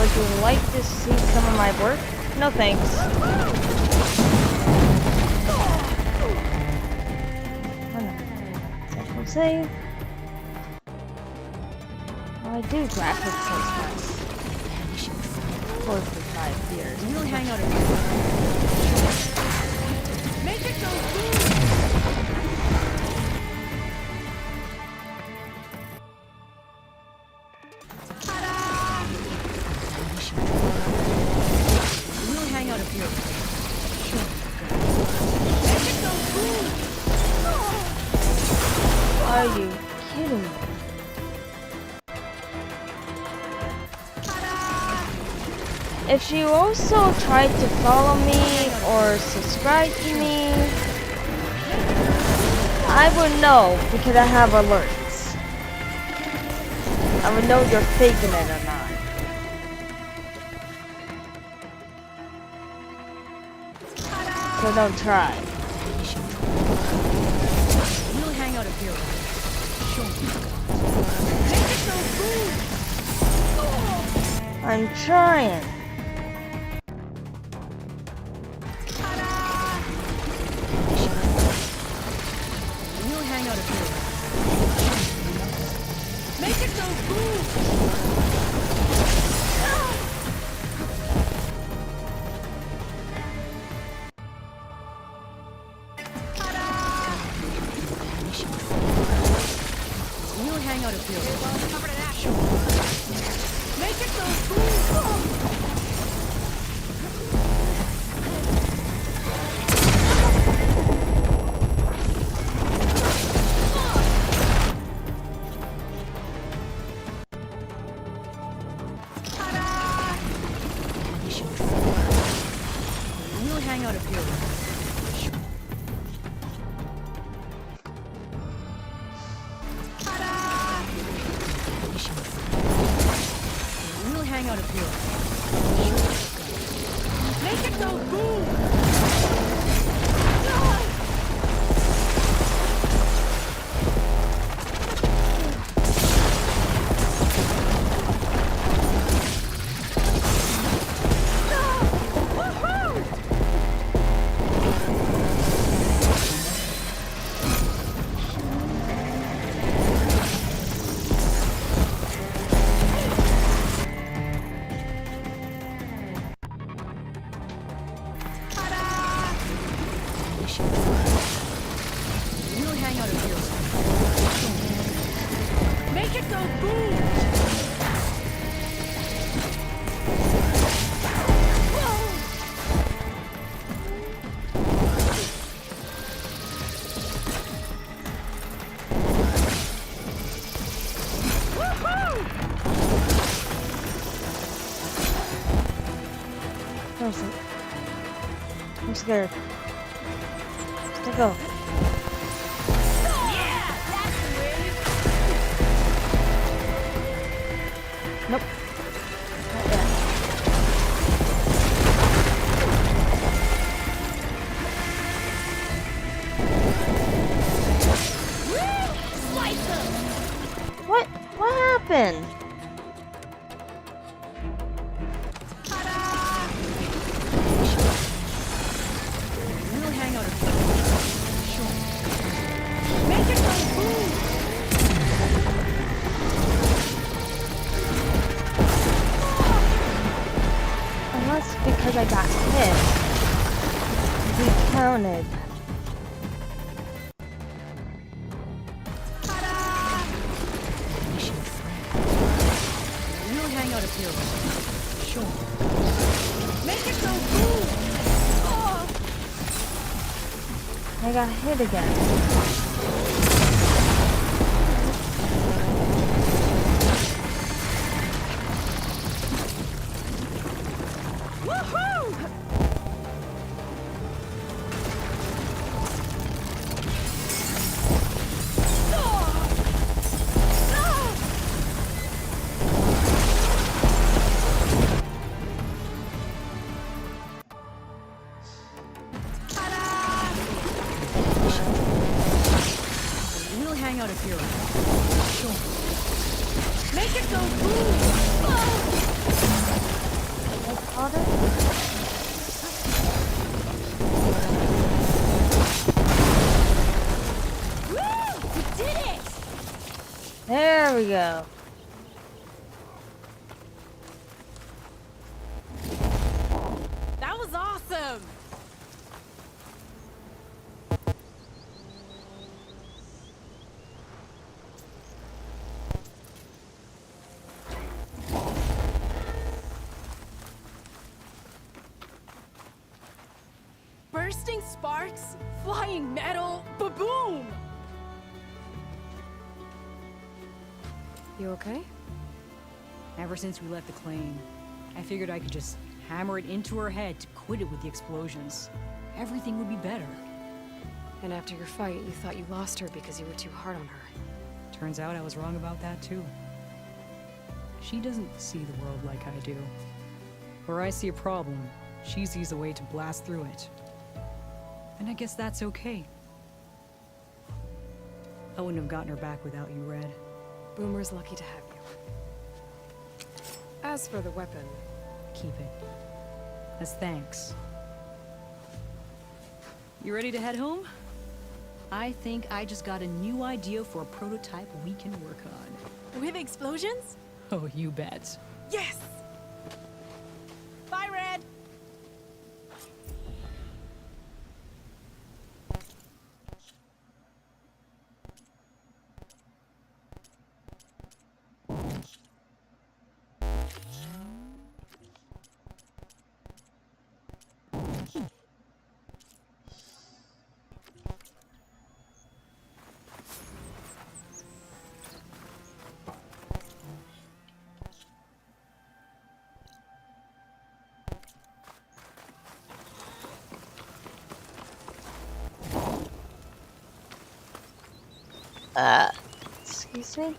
Would you like to see some of my work? No thanks. Central save. Oh, I do graphics so nice. 4 for 5 years. We'll hang out here. Make it go We'll hang out up here. Are you kidding me? If you also tried to follow me or subscribe to me, I would know because I have alerts. I would know you're faking it or not. So don't try. We'll hang out up here. I'm trying. We'll hang out up here. Make it go boom! We'll hang out up here. Covered in action. Make it go boom! We'll hang out up here. We'll hang out up here. Make it go boom! Where is it? I'm scared. Let go. Nope. Not yet. What? What happened? We'll hang out a bit. Sure. Make it go boom! Unless because I got hit. We counted. We'll hang out a bit. Sure. Make it go boom! I got hit again. We'll hang out a hero. Sure. Make it go boom! I caught it. Woo! We did it! There we go. That was awesome! Bursting sparks, flying metal, ba-boom! You okay? Ever since we left the claim, I figured I could just hammer it into her head to quit it with the explosions. Everything would be better. And after your fight, you thought you lost her because you were too hard on her. Turns out I was wrong about that too. She doesn't see the world like I do. Where I see a problem, she sees a way to blast through it. And I guess that's okay. I wouldn't have gotten her back without you, Red. Boomer's lucky to have you. As for the weapon... Keep it. As thanks. You ready to head home? I think I just got a new idea for a prototype we can work on. With explosions? Oh, you bet. Yes! Bye, Red! Excuse me?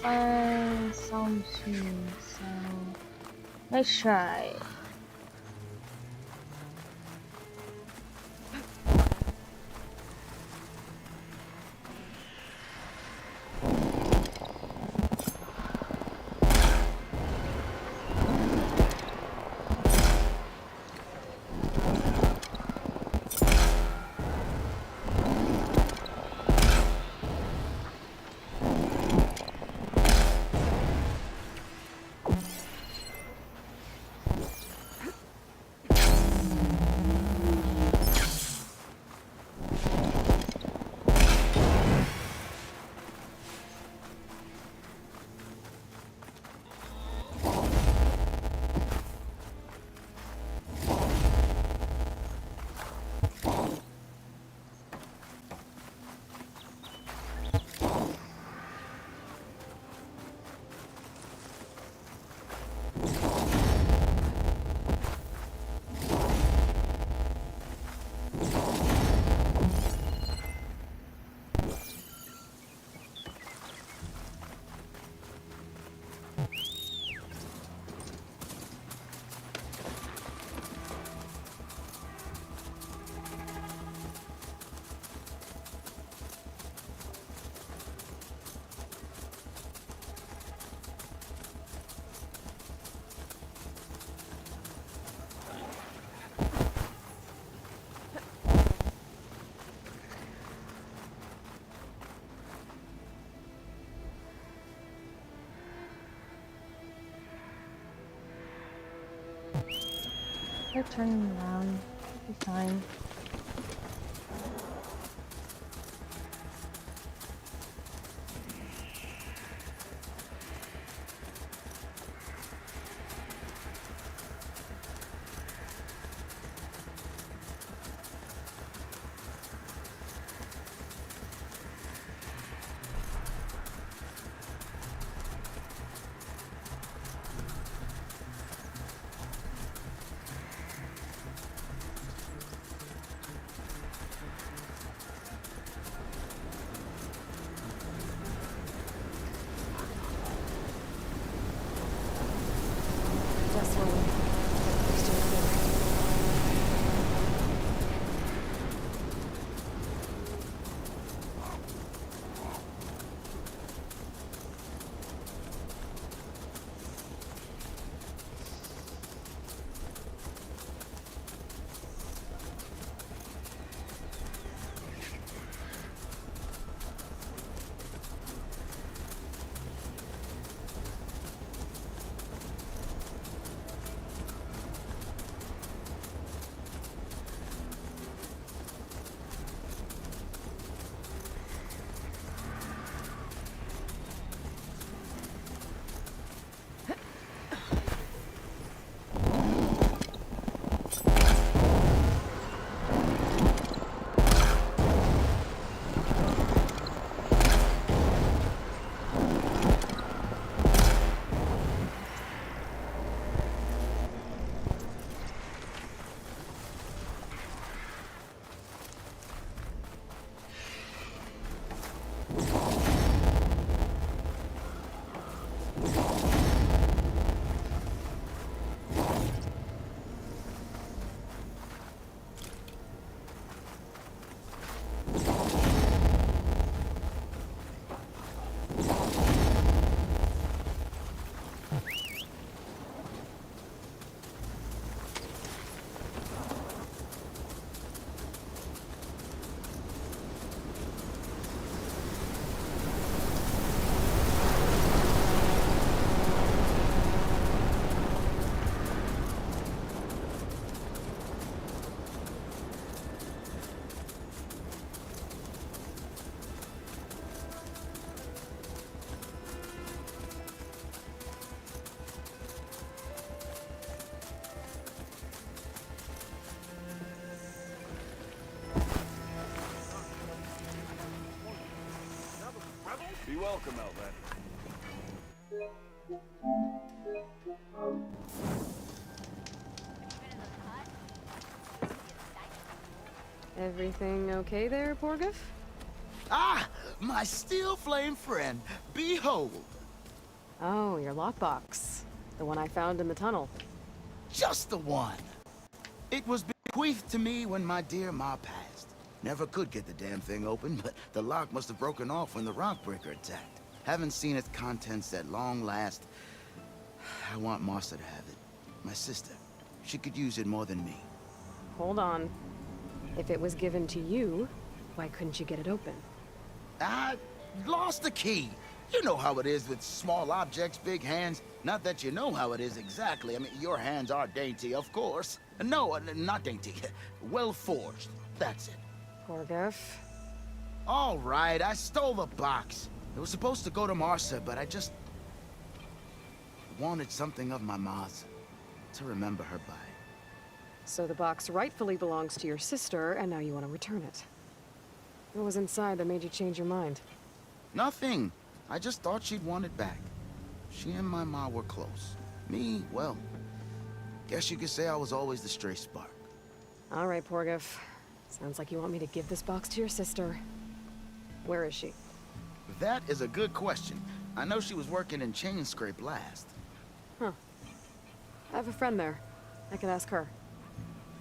find some soon, so let's try. They're turning around. Be fine. Be welcome, Outlander. Everything okay there, Porgif? Ah! My steel flame friend, behold! Oh, your lockbox. The one I found in the tunnel. Just the one. It was bequeathed to me when my dear ma passed. Never could get the damn thing open, but the lock must have broken off when the Rockbreaker attacked. Haven't seen its contents at long last. I want Martha to have it. My sister. She could use it more than me. Hold on. If it was given to you, why couldn't you get it open? I lost the key. You know how it is with small objects, big hands. Not that you know how it is exactly. I mean, your hands are dainty, of course. No, not dainty. Well forged. That's it. Porgef. All right, I stole the box. It was supposed to go to Martha, but I just wanted something of my ma's to remember her by. So the box rightfully belongs to your sister, and now you want to return it. What was inside that made you change your mind? Nothing. I just thought she'd want it back. She and my ma were close. Me, well, guess you could say I was always the stray spark. All right, Porgef. Sounds like you want me to give this box to your sister. Where is she? That is a good question. I know she was working in Chainscrape last. Huh. I have a friend there. I could ask her.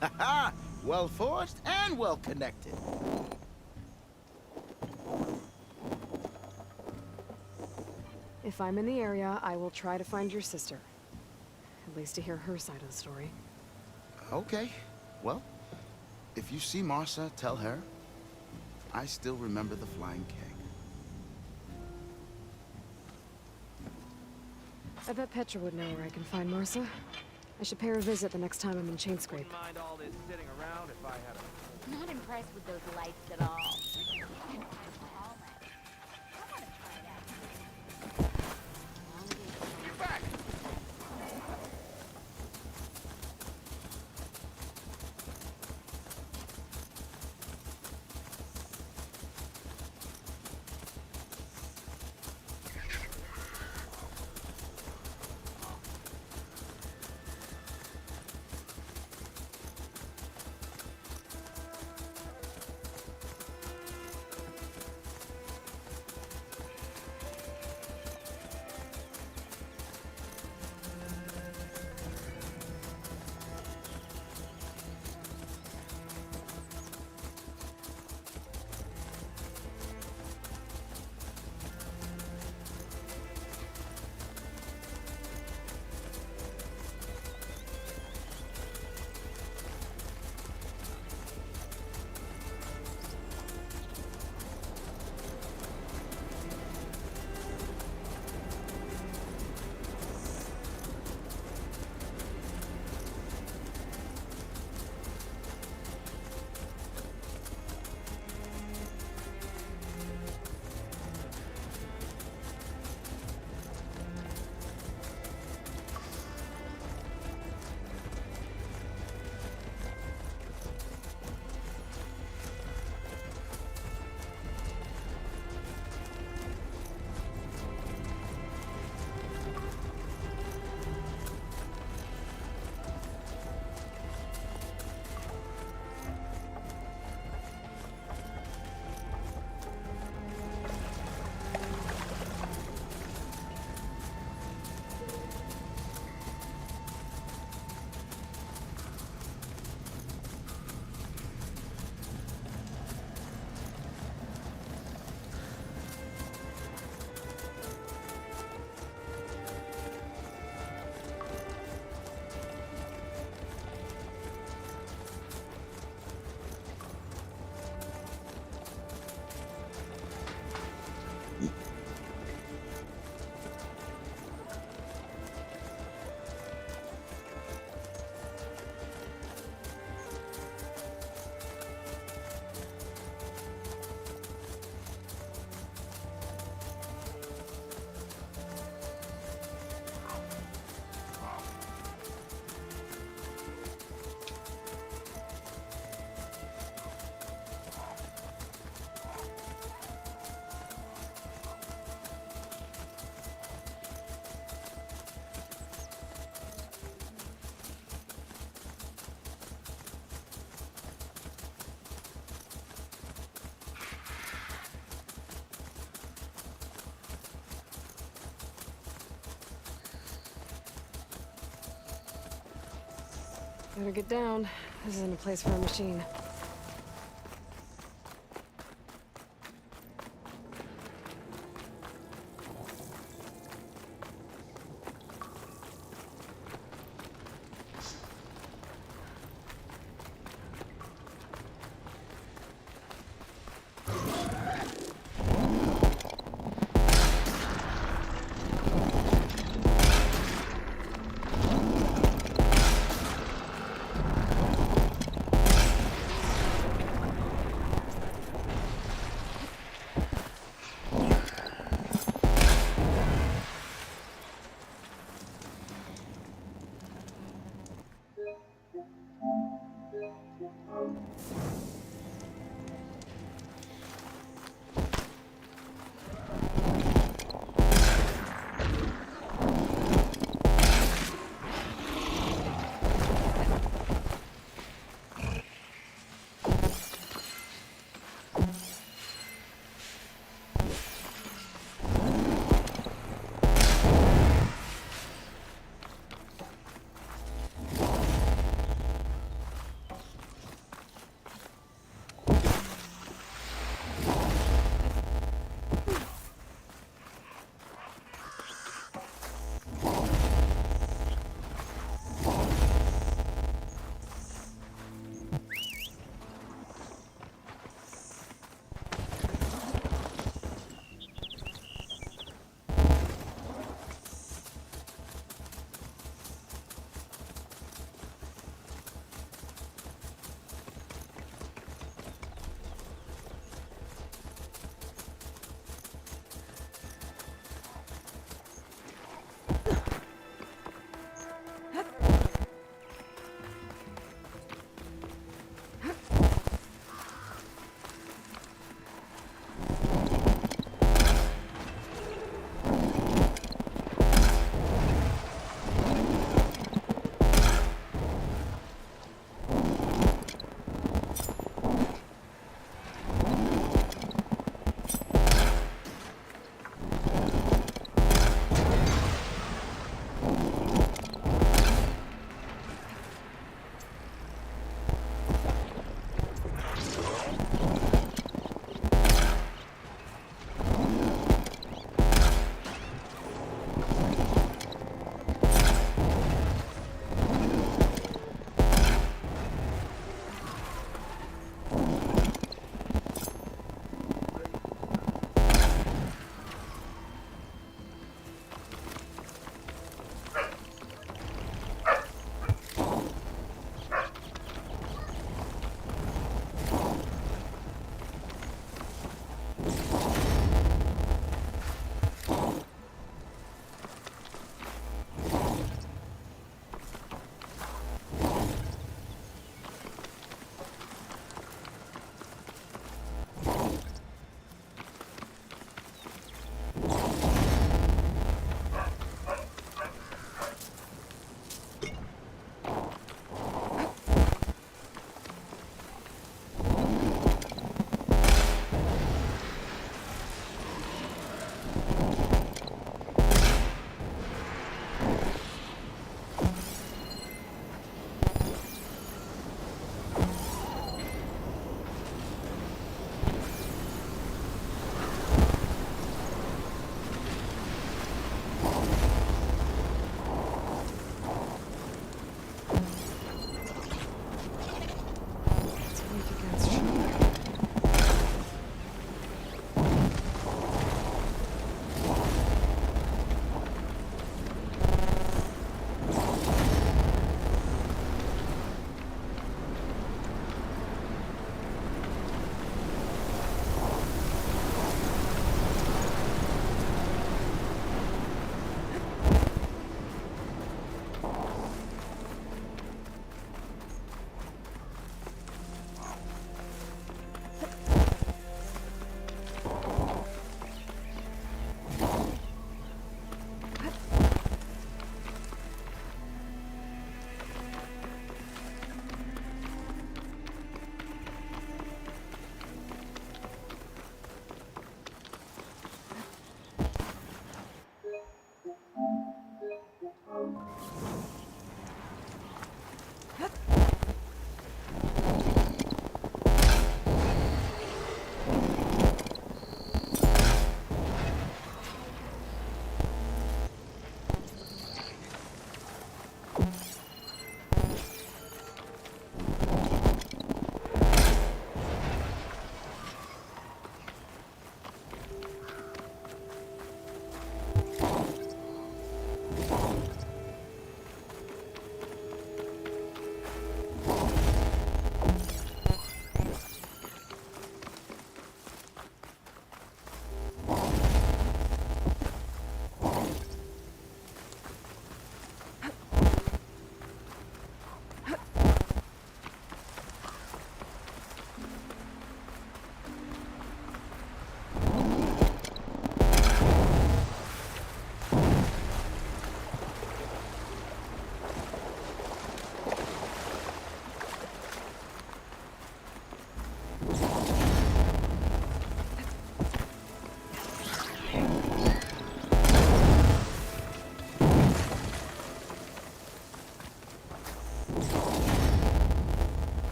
Ha-ha! Well forged and well connected. If I'm in the area, I will try to find your sister. At least to hear her side of the story. Okay. Well, if you see Martha, tell her I still remember the flying keg. I bet Petra would know where I can find Martha. I should pay her a visit the next time I'm in Chainscrape. Mind all this sitting around if I had a... Not impressed with those lights at all. Better get down. This isn't a place for a machine.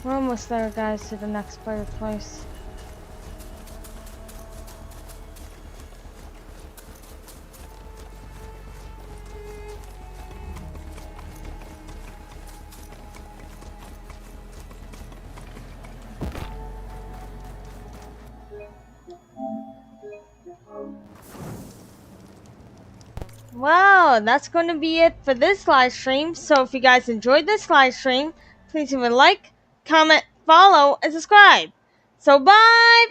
We're almost there, guys, to the next fireplace. Wow, that's going to be it for this live stream. So if you guys enjoyed this live stream, please leave a like, comment, follow, and subscribe. So bye,